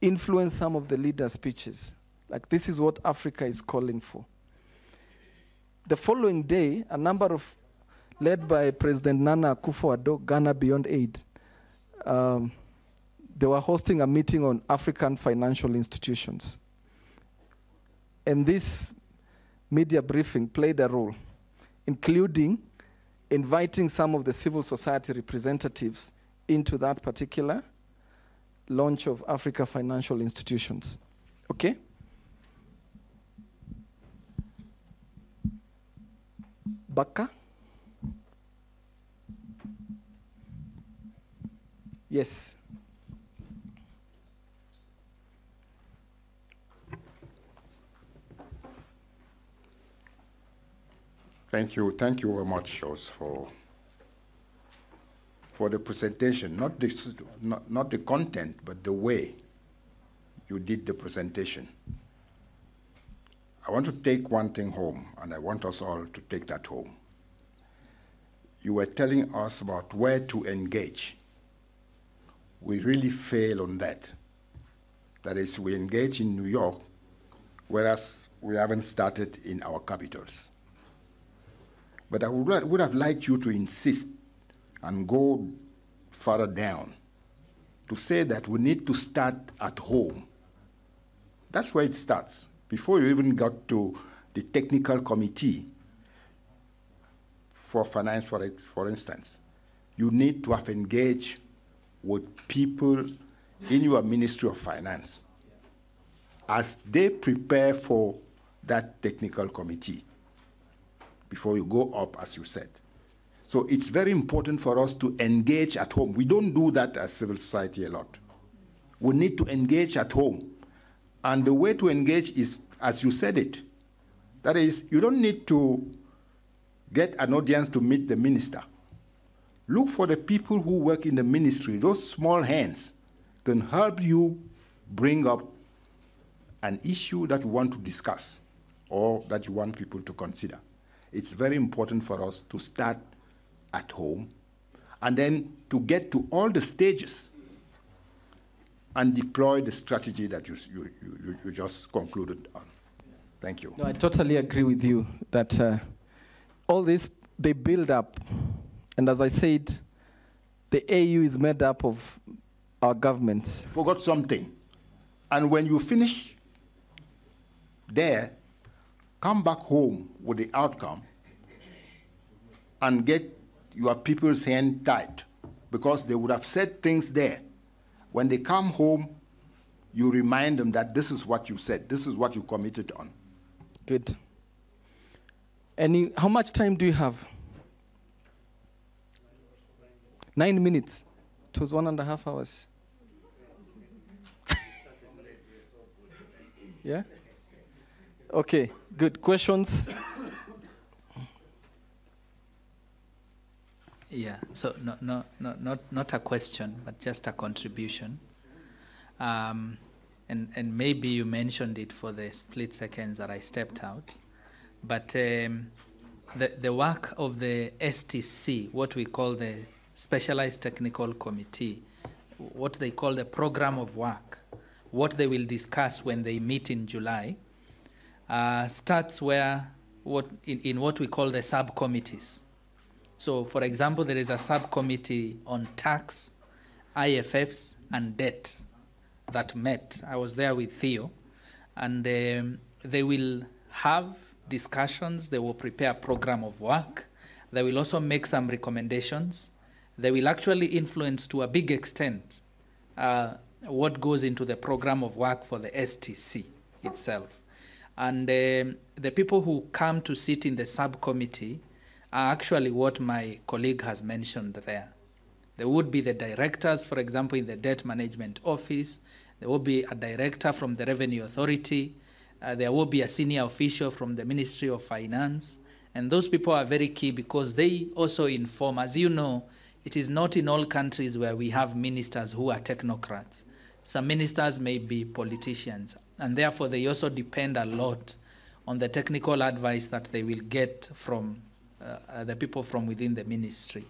influenced some of the leader speeches. Like, this is what Africa is calling for. The following day, a number of, led by President Nana Akufo-Addo, Ghana Beyond Aid, they were hosting a meeting on African financial institutions. And this media briefing played a role, including inviting some of the civil society representatives into that particular launch of Africa financial institutions. Okay? Baka? Yes. Thank you very much, Jos, for the presentation. Not the content, but the way you did the presentation. I want to take one thing home, and I want us all to take that home. You were telling us about where to engage. We really fail on that. That is, we engage in New York, whereas we haven't started in our capitals. But I would have liked you to insist and go further down to say that we need to start at home. That's where it starts. Before you even got to the technical committee for finance, for instance, you need to have engaged with people in your Ministry of Finance as they prepare for that technical committee before you go up, as you said. So it's very important for us to engage at home. We don't do that as civil society a lot. We need to engage at home. And the way to engage is, as you said it, that is, you don't need to get an audience to meet the minister. Look for the people who work in the ministry. Those small hands can help you bring up an issue that you want to discuss or that you want people to consider. It's very important for us to start at home and then to get to all the stages and deploy the strategy that you just concluded on. Thank you. No, I totally agree with you that all this, they build up. And as I said, the AU is made up of our governments. Forgot something. And when you finish there, come back home with the outcome and get your people's hand tight, because they would have said things there. When they come home, you remind them that this is what you said, this is what you committed on. Good. How much time do you have? 9 minutes. It was 1.5 hours. Yeah? Okay, good. Questions? Yeah, so not a question, but just a contribution. And maybe you mentioned it for the split seconds that I stepped out. But the work of the STC, what we call the Specialized Technical Committee, what they call the program of work, what they will discuss when they meet in July, starts where in what we call the subcommittees. So, for example, there is a subcommittee on tax, IFFs, and debt that met. I was there with Theo, and they will have discussions. They will prepare a program of work. They will also make some recommendations. They will actually influence to a big extent what goes into the program of work for the STC itself. And the people who come to sit in the subcommittee are actually what my colleague has mentioned there. There would be the directors, for example, in the Debt Management Office. There will be a director from the Revenue Authority. There will be a senior official from the Ministry of Finance. And those people are very key because they also inform. As you know, it is not in all countries where we have ministers who are technocrats. Some ministers may be politicians, and therefore they also depend a lot on the technical advice that they will get from the people from within the ministry.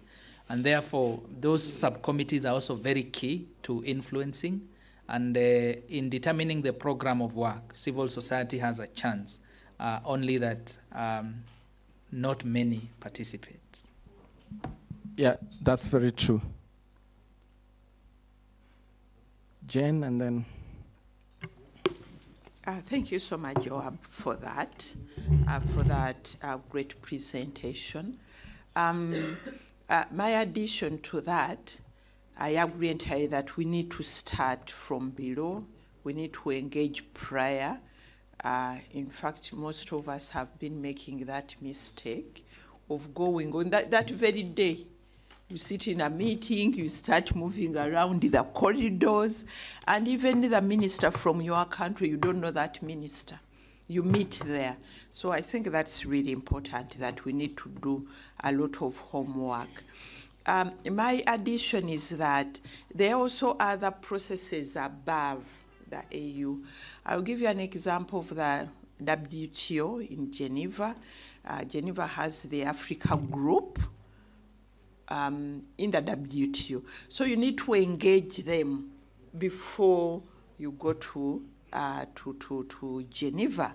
And therefore, those subcommittees are also very key to influencing. And in determining the program of work, civil society has a chance, only that not many participate. Yeah, that's very true. Jen, and then... Thank you so much, Joab, for that great presentation. My addition to that, I agree entirely that we need to start from below. We need to engage prior. In fact, most of us have been making that mistake of going on that very day. You sit in a meeting, you start moving around the corridors, and even the minister from your country, you don't know that minister. You meet there. So I think that's really important, that we need to do a lot of homework. My addition is that there are also other processes above the AU. I'll give you an example of the WTO in Geneva. Geneva has the Africa group in the WTO. So you need to engage them before you go to Geneva.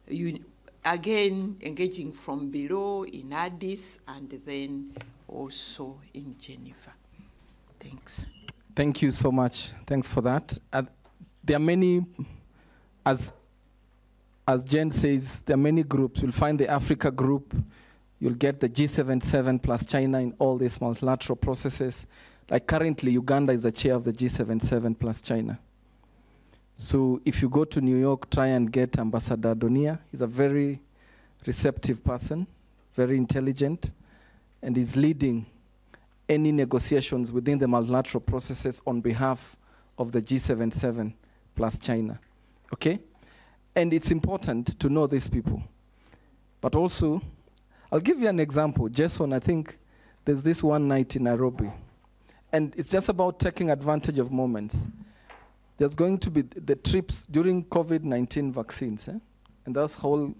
You again engaging from below in Addis and then also in Geneva. Thanks. Thank you so much. Thanks for that. There are many, as Jen says, there are many groups. You'll find the Africa group. You'll get the G77 plus China in all these multilateral processes. Like currently, Uganda is the chair of the G77 plus China. So if you go to New York, try and get Ambassador Donia. He's a very receptive person, very intelligent, and is leading any negotiations within the multilateral processes on behalf of the G77 plus China, okay? And it's important to know these people. But also, I'll give you an example. Jason, I think there's this one night in Nairobi, and it's just about taking advantage of moments. There's going to be the TRIPS during COVID-19 vaccines, and that's whole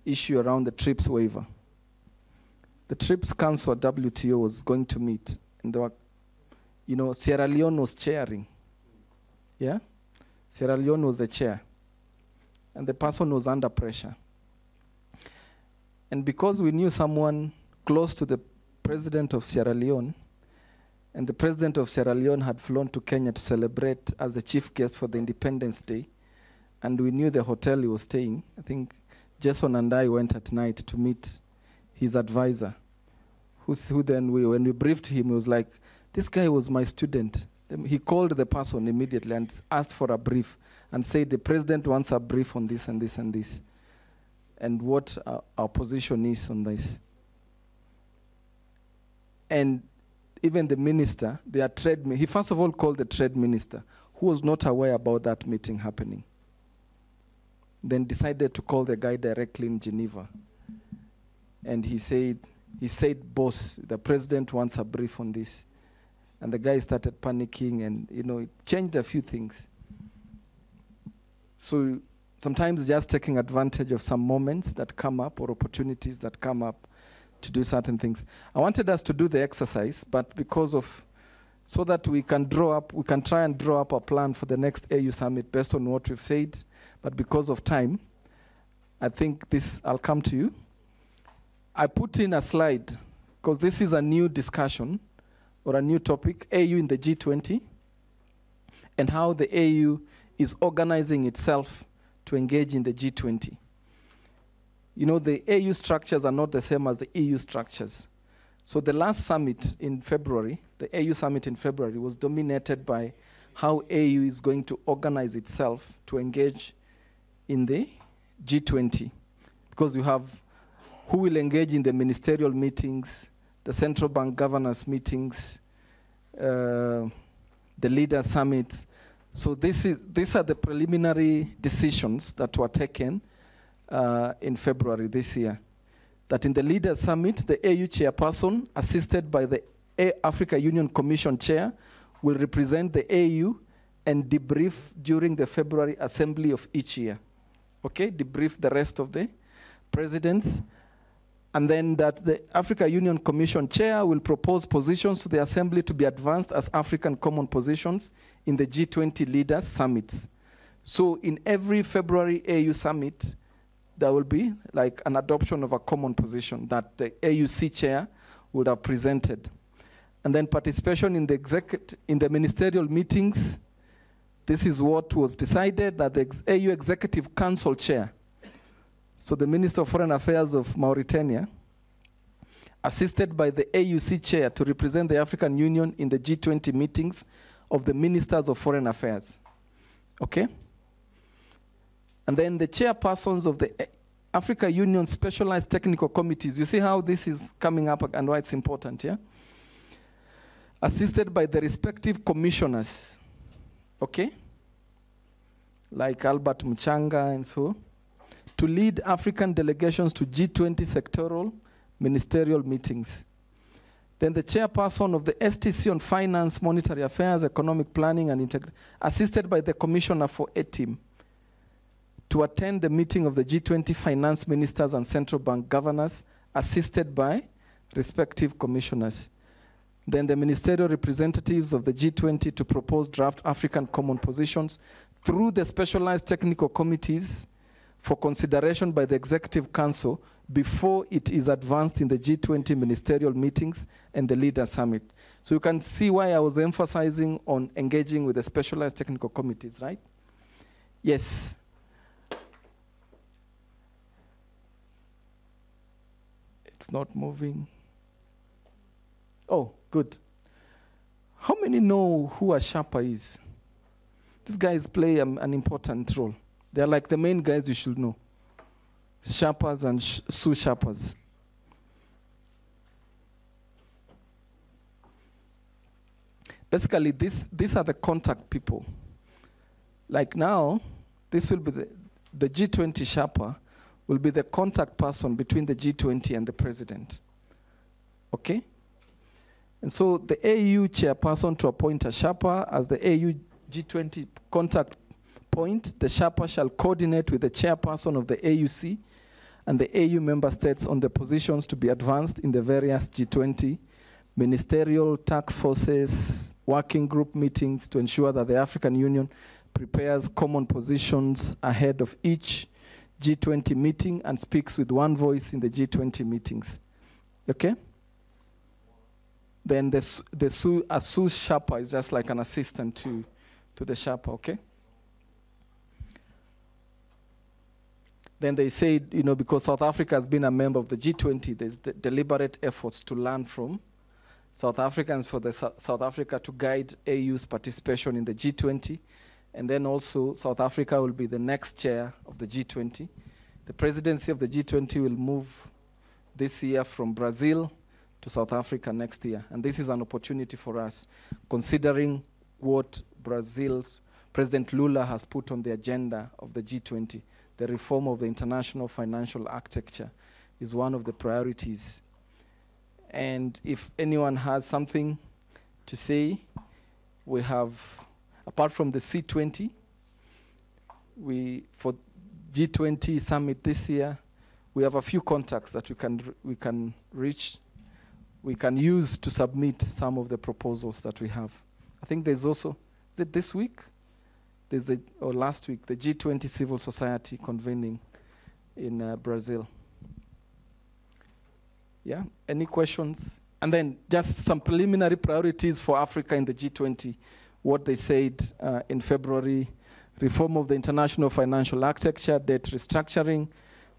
issue around the TRIPS waiver. The TRIPS Council at WTO was going to meet, and there were, you know, Sierra Leone was chairing. Yeah? Sierra Leone was the chair, and the person was under pressure. And because we knew someone close to the president of Sierra Leone, and the president of Sierra Leone had flown to Kenya to celebrate as the chief guest for the Independence Day, and we knew the hotel he was staying. I think Jason and I went at night to meet his advisor, who then, when we briefed him, he was like, this guy was my student. He called the person immediately and asked for a brief and said, the president wants a brief on this and this and this, and what our position is on this. And even the minister, he first of all called the trade minister, who was not aware about that meeting happening. Then decided to call the guy directly in Geneva. And he said, boss, the president wants a brief on this. And the guy started panicking, and it changed a few things. So sometimes just taking advantage of some moments that come up or opportunities that come up to do certain things. I wanted us to do the exercise, but so that we can try and draw up a plan for the next AU Summit based on what we've said, but because of time, I think I'll come to you. I put in a slide, because this is a new discussion, or a new topic, AU in the G20, and how the AU is organizing itself to engage in the G20. The AU structures are not the same as the EU structures. So the last summit in February, the AU summit in February, was dominated by how AU is going to organize itself to engage in the G20. Because you have who will engage in the ministerial meetings, the central bank governors meetings, the leader summits. So these are the preliminary decisions that were taken in February this year. That in the Leaders Summit, the AU chairperson, assisted by the Africa Union Commission chair, will represent the AU and debrief during the February assembly of each year. Okay, debrief the rest of the presidents. And then that the Africa Union Commission chair will propose positions to the assembly to be advanced as African common positions in the G20 Leaders Summits. So in every February AU summit, there will be like an adoption of a common position that the AUC chair would have presented. And then participation in the ministerial meetings. This is what was decided, that the AU Executive Council chair, so the Minister of Foreign Affairs of Mauritania, assisted by the AUC chair to represent the African Union in the G20 meetings of the Ministers of Foreign Affairs. Okay? And then the chairpersons of the Africa Union Specialized Technical Committees. You see how this is coming up and why it's important, yeah? Assisted by the respective commissioners, okay? Like Albert Muchanga and so, to lead African delegations to G20 sectoral ministerial meetings. Then the chairperson of the STC on Finance, Monetary Affairs, Economic Planning and Integrity, assisted by the Commissioner for ETIM, to attend the meeting of the G20 finance ministers and central bank governors, assisted by respective commissioners. Then the ministerial representatives of the G20 to propose draft African common positions through the specialized technical committees for consideration by the Executive Council before it is advanced in the G20 ministerial meetings and the Leader Summit. So you can see why I was emphasizing on engaging with the specialized technical committees, right? Yes. It's not moving. Oh, good. How many know who a Sherpa is? These guys play an important role. They're like the main guys you should know. Sherpas and sous Sherpas. Basically, these are the contact people. Like now, this will be the G20 Sherpa will be the contact person between the G20 and the president. Okay? And so the AU chairperson to appoint a Sherpa as the AU G20 contact point, the Sherpa shall coordinate with the chairperson of the AUC and the AU member states on the positions to be advanced in the various G20 ministerial task forces, working group meetings to ensure that the African Union prepares common positions ahead of each G20 meeting and speaks with one voice in the G20 meetings. Okay? Then a sous Sherpa is just like an assistant to the Sherpa, okay? Then they said, you know, because South Africa has been a member of the G20, there's deliberate efforts to learn from South Africans for the South Africa to guide AU's participation in the G20. And then also South Africa will be the next chair of the G20. The presidency of the G20 will move this year from Brazil to South Africa next year. And this is an opportunity for us, considering what Brazil's President Lula has put on the agenda of the G20. The reform of the international financial architecture is one of the priorities. And if anyone has something to say, we have, apart from the C20, for G20 summit this year, we have a few contacts that we can reach, we can use to submit some of the proposals that we have. I think there's also, is it this week? There's or last week, the G20 civil society convening in Brazil. Yeah, any questions? And then just some preliminary priorities for Africa in the G20, what they said in February: reform of the international financial architecture, debt restructuring,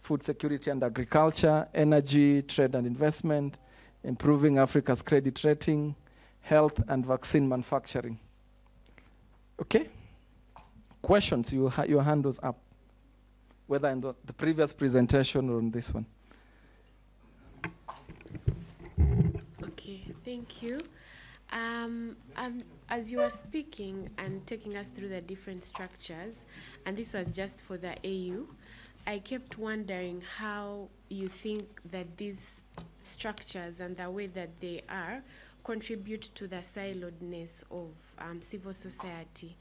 food security and agriculture, energy, trade and investment, improving Africa's credit rating, health and vaccine manufacturing. Okay? Questions? Your hand was up, whether in the previous presentation or on this one. Okay, thank you. As you were speaking and taking us through the different structures, and this was just for the AU, I kept wondering how you think that these structures and the way that they are contribute to the siloedness of civil society.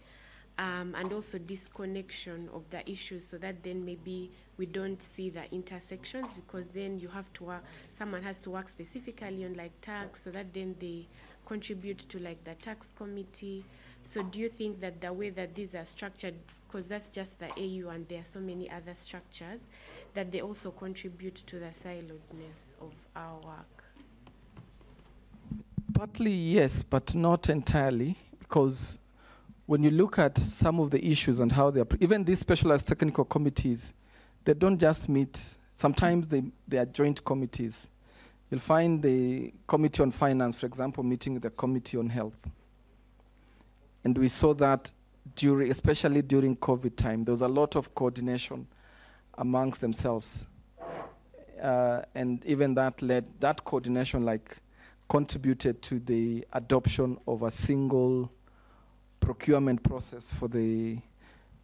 And also disconnection of the issues, so that then maybe we don't see the intersections, because then you have to work, someone has to work specifically on like tax, so that then they contribute to like the tax committee. So do you think that the way that these are structured, because that's just the AU and there are so many other structures, that they also contribute to the siloedness of our work? Partly yes, but not entirely, because when you look at some of the issues and how they are, even these specialized technical committees, they don't just meet, sometimes they are joint committees. You'll find the Committee on Finance, for example, meeting with the Committee on Health. And we saw that especially during COVID time, there was a lot of coordination amongst themselves. And even that coordination contributed to the adoption of a single procurement process for the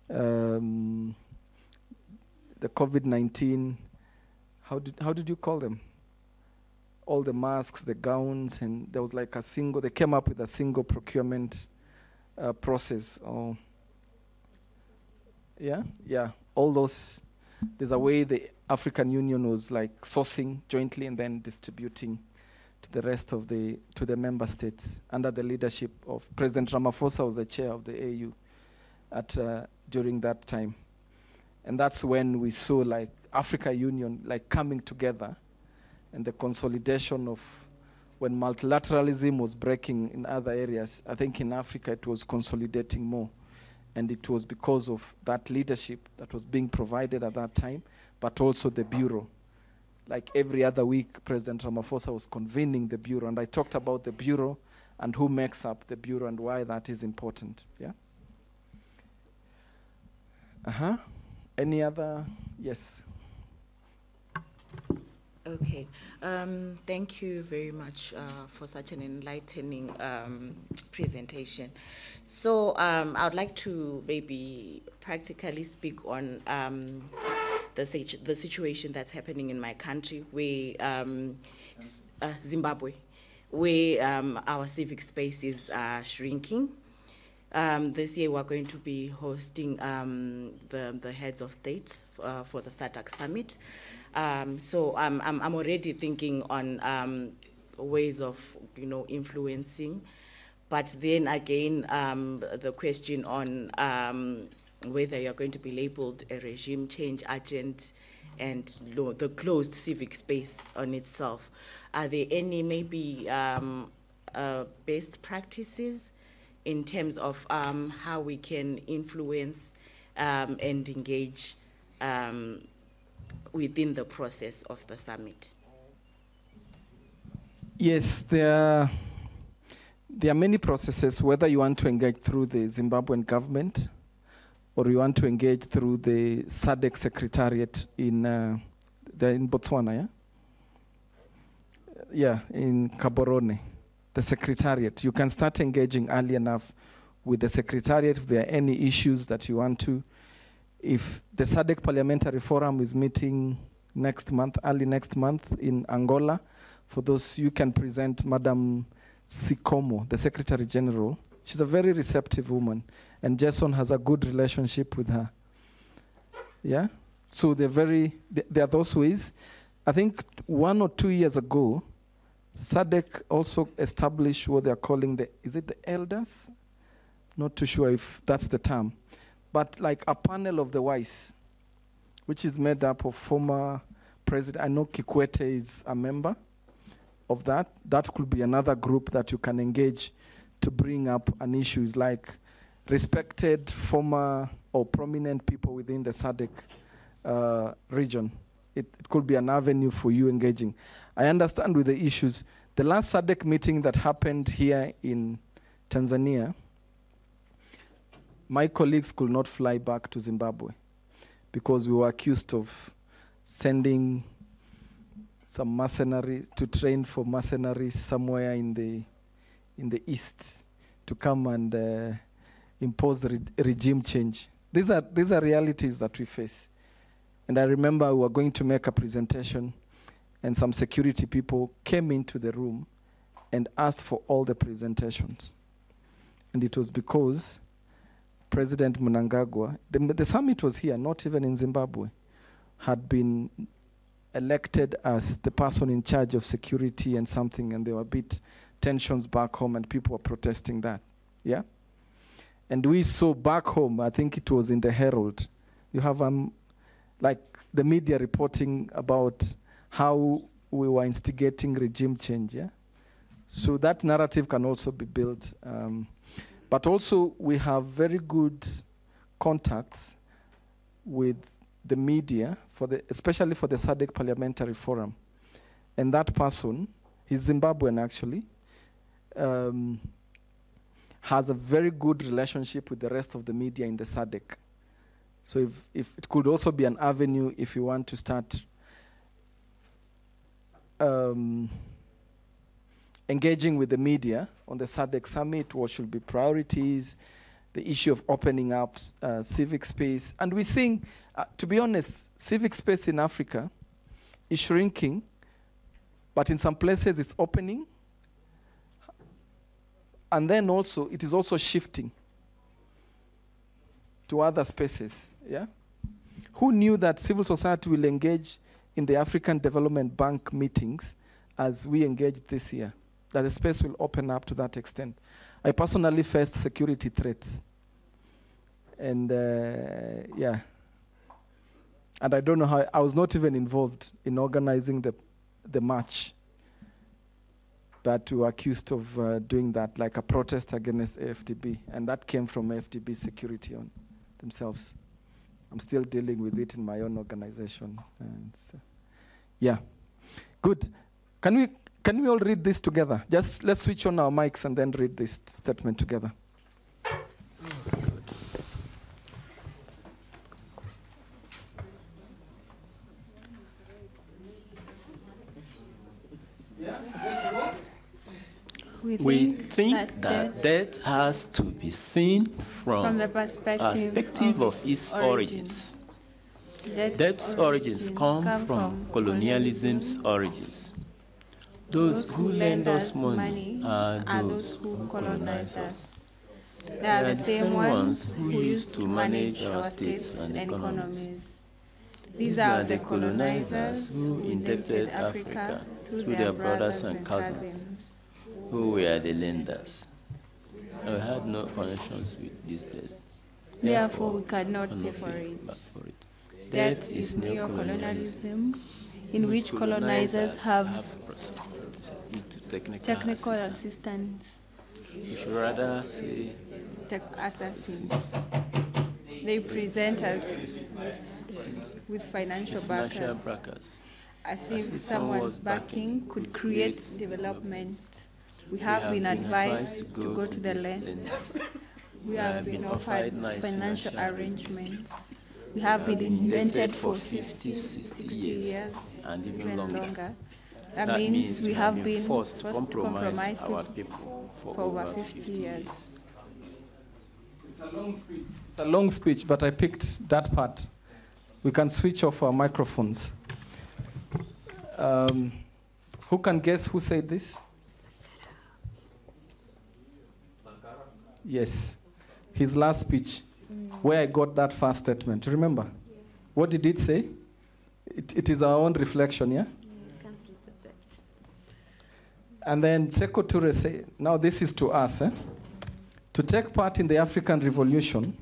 COVID-19, how did you call them? All the masks, the gowns, and there was like they came up with a single procurement process. Yeah. all those, there's a way the African Union was like sourcing jointly and then distributing to the rest of the member states under the leadership of President Ramaphosa, was the chair of the AU at during that time. And that's when we saw like Africa Union like coming together, and the consolidation of when multilateralism was breaking in other areas. I think in Africa it was consolidating more. And it was because of that leadership that was being provided at that time, but also the Bureau. Like every other week, President Ramaphosa was convening the Bureau, and I talked about the Bureau and who makes up the Bureau and why that is important, yeah? Any other, yes? Okay, thank you very much for such an enlightening presentation. So I would like to maybe practically speak on the situation that's happening in my country, where Zimbabwe, where our civic spaces are shrinking. This year we're going to be hosting the heads of state for the SADC summit. So I'm already thinking on ways of influencing, but then again the question on whether you're going to be labeled a regime change agent and the closed civic space on itself. Are there any maybe best practices in terms of how we can influence and engage within the process of the summit? Yes, there are many processes, whether you want to engage through the Zimbabwean government or you want to engage through the SADC Secretariat in Botswana, yeah? Yeah, in Gaborone, the Secretariat. You can start engaging early enough with the Secretariat if there are any issues that you want to. If the SADC Parliamentary Forum is meeting next month, early next month in Angola, for those, you can present Madam Sikomo, the Secretary General. She's a very receptive woman, and Jason has a good relationship with her. Yeah? So there are those ways. I think 1 or 2 years ago, SADC also established what they're calling is it the elders? Not too sure if that's the term. But like a panel of the wise, which is made up of former president. I know Kikwete is a member of that. That could be another group that you can engage to bring up an issue. Is like respected former or prominent people within the SADC region. It could be an avenue for you engaging. I understand with the issues. The last SADC meeting that happened here in Tanzania, my colleagues could not fly back to Zimbabwe because we were accused of sending some mercenary to train for mercenaries somewhere in the east to come and impose regime change. These are realities that we face. And I remember we were going to make a presentation, and some security people came into the room and asked for all the presentations. And it was because President Mnangagwa, the summit was here, not even in Zimbabwe, had been elected as the person in charge of security and something, and there were a bit tensions back home and people were protesting that, yeah? And we saw back home, I think it was in the Herald, you have like the media reporting about how we were instigating regime change, yeah? So that narrative can also be built. But also we have very good contacts with the media, especially for the SADC Parliamentary Forum. And that person, he's Zimbabwean actually, has a very good relationship with the rest of the media in the SADC. So if it could also be an avenue if you want to start engaging with the media on the SADC summit, what should be priorities, the issue of opening up civic space. And we're seeing, to be honest, civic space in Africa is shrinking, but in some places it's opening. And then also, it is also shifting to other spaces, yeah? Who knew that civil society will engage in the African Development Bank meetings as we engaged this year? That the space will open up to that extent. I personally faced security threats. And yeah. And I don't know how, I was not even involved in organizing the march. But we were accused of doing that, like a protest against AFDB. And that came from AFDB security on themselves. I'm still dealing with it in my own organization. And so, yeah, good. Can we all read this together? Just let's switch on our mics and then read this statement together. We think that debt has to be seen from the perspective of its origins. Debt's origins come from colonialism's origins. Those who lend us money are those who colonize us. They are the same ones who used to manage our states and economies. These are the colonizers who indebted Africa to their brothers and cousins, who were the lenders. We had no connections with these debts. Therefore, we cannot pay for it. Debt is neocolonialism, in which colonizers have technical assistance. We should rather say assassins. They present us with financial backers, as if someone's backing could create development. We have been advised to go to the lenders. We have been offered financial arrangements. We have been indebted for 50, 60 years, and even longer. That means we have been forced to compromise our people for over 50 years. It's a long speech. It's a long speech, but I picked that part. We can switch off our microphones. Who can guess who said this? Yes. His last speech, where I got that first statement. Remember? What did it say? It is our own reflection, yeah? And then Sekou Toure said, now this is to us, to take part in the African Revolution,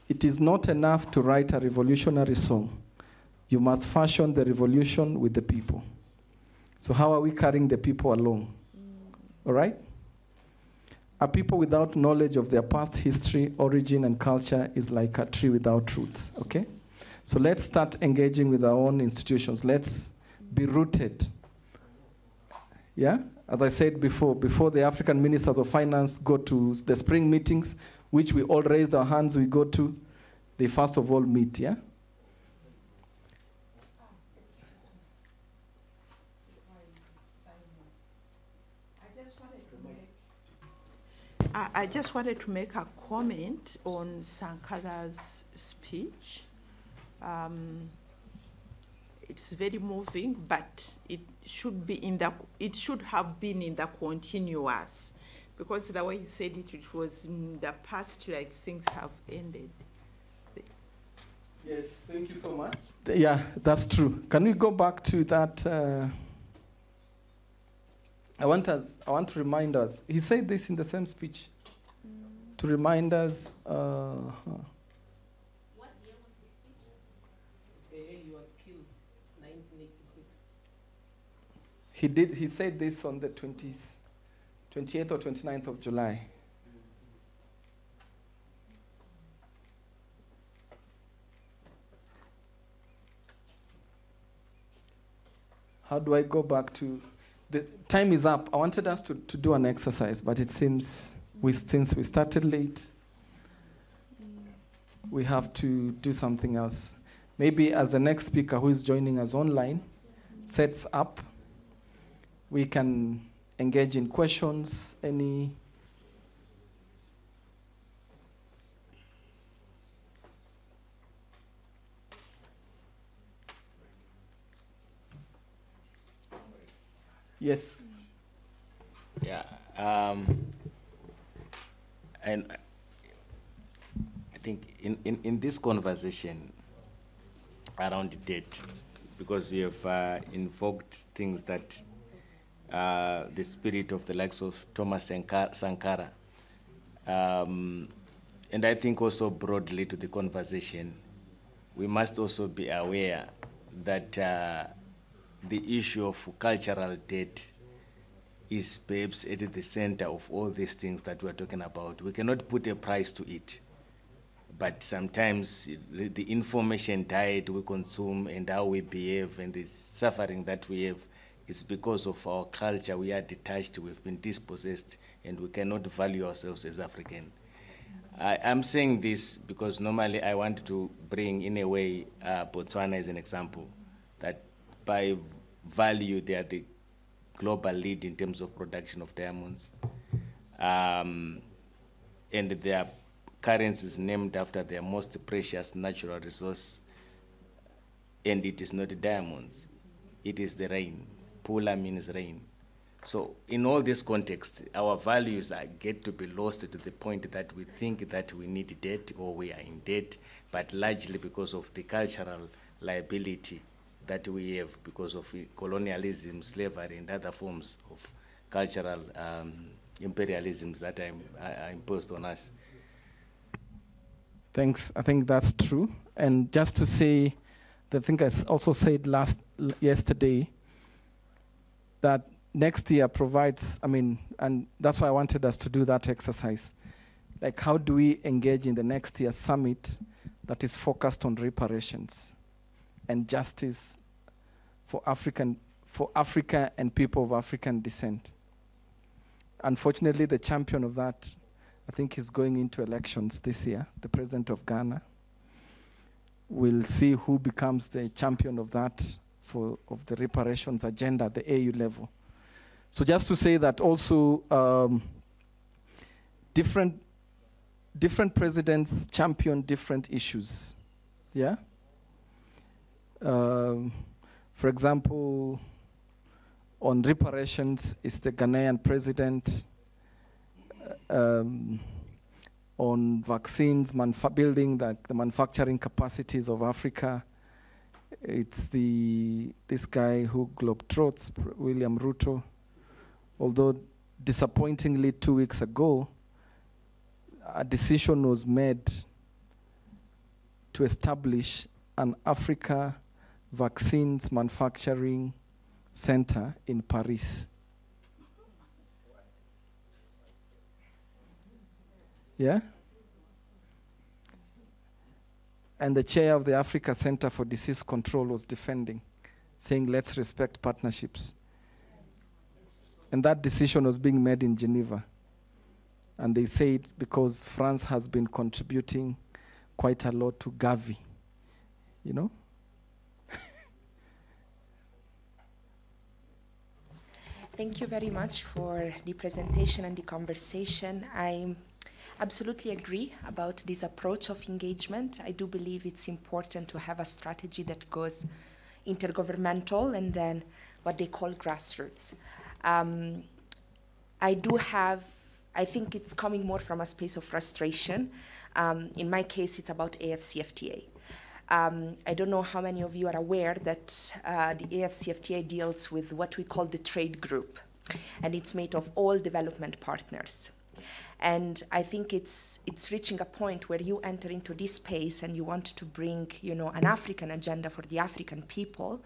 it is not enough to write a revolutionary song. You must fashion the revolution with the people. So how are we carrying the people along? All right? A people without knowledge of their past history, origin, and culture is like a tree without roots, okay? So let's start engaging with our own institutions. Let's be rooted. Yeah? As I said before the African Ministers of Finance go to the spring meetings, which we all raised our hands, we go to, they first of all meet, yeah? I just wanted to make a comment on Sankara's speech. It's very moving, but it should be it should have been in the continuous, because the way he said it, it was in the past, like things have ended. Yes, thank you so much. Yeah, that's true. Can we go back to that? I want to remind us. He said this in the same speech. To remind us. What year was the speech? He was killed, 1986. He said this on the 28th or 29th of July. How do I go back to... The time is up. I wanted us to do an exercise, but it seems since we started late, we have to do something else. Maybe as the next speaker who is joining us online sets up, we can engage in questions, any... Yes. Yeah. And I think in this conversation, around debt, because you have invoked things that the spirit of the likes of Thomas Sankara. And I think also broadly to the conversation, we must also be aware that the issue of cultural debt is perhaps at the center of all these things that we're talking about. We cannot put a price to it, but sometimes the information diet we consume and how we behave and the suffering that we have is because of our culture. We are detached, we've been dispossessed, and we cannot value ourselves as African. I'm saying this because normally I want to bring, in a way, Botswana as an example, that by value they are the global lead in terms of production of diamonds. And their currency is named after their most precious natural resource, and it is not diamonds, it is the rain. Pula means rain. So in all this context, our values get to be lost to the point that we think that we need debt or we are in debt, but largely because of the cultural liability that we have because of colonialism, slavery, and other forms of cultural imperialisms that are imposed on us. Thanks. I think that's true. And just to say, I think I also said yesterday that next year provides, and that's why I wanted us to do that exercise. Like, how do we engage in the next year's summit that is focused on reparations and justice for Africa and people of African descent? Unfortunately, the champion of that, I think, is going into elections this year, the president of Ghana. We'll see who becomes the champion of that, of the reparations agenda at the AU level. So just to say that also different presidents champion different issues, yeah? For example, on reparations is the Ghanaian president. On vaccines, building the manufacturing capacities of Africa, it's this guy who globetrots, William Ruto. Although disappointingly 2 weeks ago, a decision was made to establish an Africa vaccines manufacturing center in Paris. Yeah? And the chair of the Africa Center for Disease Control was defending, saying, let's respect partnerships. And that decision was being made in Geneva. And they said because France has been contributing quite a lot to Gavi, you know? Thank you very much for the presentation and the conversation. I absolutely agree about this approach of engagement. I do believe it's important to have a strategy that goes intergovernmental and then what they call grassroots. I think it's coming more from a space of frustration. In my case, it's about AFCFTA. I don't know how many of you are aware that the AFCFTA deals with what we call the trade group, and it's made of all development partners. And I think it's reaching a point where you enter into this space and you want to bring, an African agenda for the African people,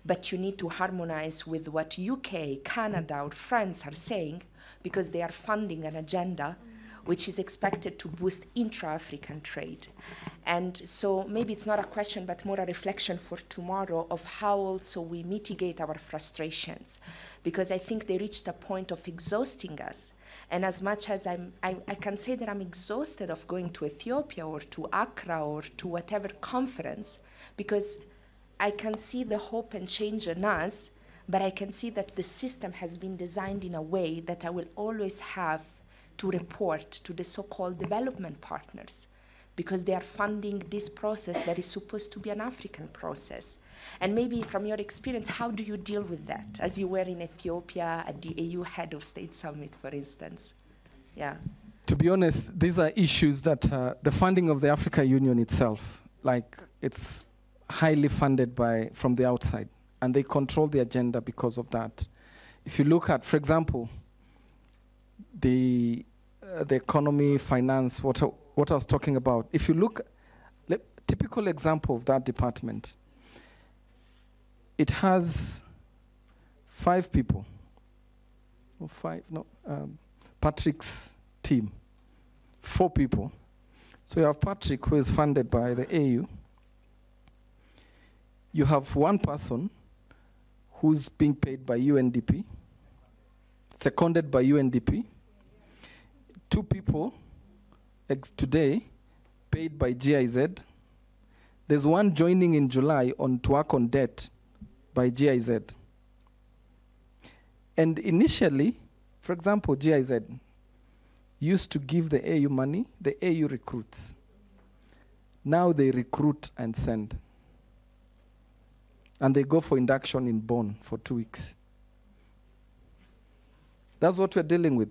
but you need to harmonize with what UK, Canada, or France are saying, because they are funding an agenda which is expected to boost intra-African trade. And so maybe it's not a question, but more a reflection for tomorrow of how also we mitigate our frustrations, because I think they reached a point of exhausting us. And as much as I can say that I'm exhausted of going to Ethiopia or to Accra or to whatever conference, because I can see the hope and change in us, but I can see that the system has been designed in a way that I will always have to report to the so-called development partners, because they are funding this process that is supposed to be an African process. And maybe from your experience, how do you deal with that, as you were in Ethiopia at the AU Head of State Summit, for instance? Yeah. To be honest, these are issues that the funding of the Africa Union itself, like it's highly funded from the outside, and they control the agenda because of that. If you look at, for example, the economy, finance, what I was talking about. If you look, typical example of that department, it has 5 people. Or 5, no, Patrick's team, 4 people. So you have Patrick, who is funded by the AU. You have 1 person who's being paid by UNDP, seconded by UNDP. 2 people today paid by GIZ. There's 1 joining in July to work on debt by GIZ. And initially, for example, GIZ used to give the AU money, the AU recruits. Now they recruit and send. And they go for induction in Bonn for 2 weeks. That's what we're dealing with.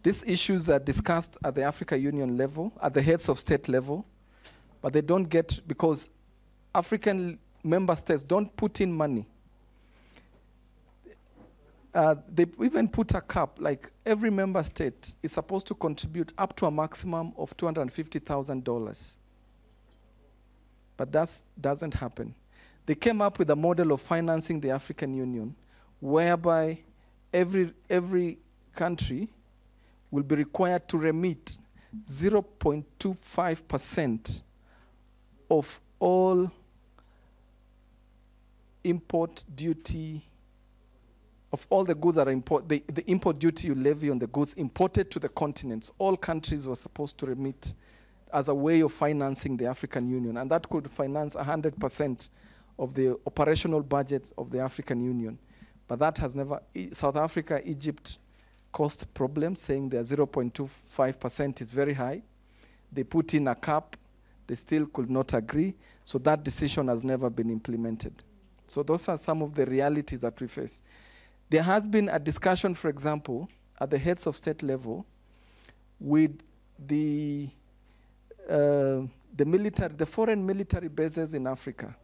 These issues are discussed at the Africa Union level, at the heads of state level, but they don't get, because African member states don't put in money. They even put a cap, like every member state is supposed to contribute up to a maximum of $250,000. But that doesn't happen. They came up with a model of financing the African Union, whereby every country will be required to remit 0.25% of all import duty, of all the goods that are the import duty you levy on the goods imported to the continents. All countries were supposed to remit as a way of financing the African Union, and that could finance 100% of the operational budget of the African Union. But that has never, South Africa, Egypt caused problems, saying their 0.25% is very high. They put in a cap, they still could not agree, so that decision has never been implemented. So those are some of the realities that we face. There has been a discussion, for example, at the heads of state level with the foreign military bases in Africa,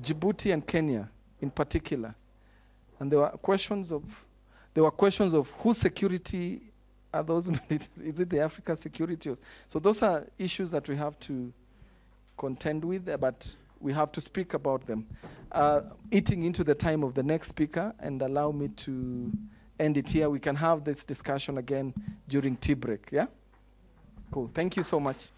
Djibouti and Kenya in particular. And there were questions of whose security are those military? Is it the African security? So those are issues that we have to contend with, but we have to speak about them. Eating into the time of the next speaker, and allow me to end it here. We can have this discussion again during tea break, yeah? Cool, thank you so much.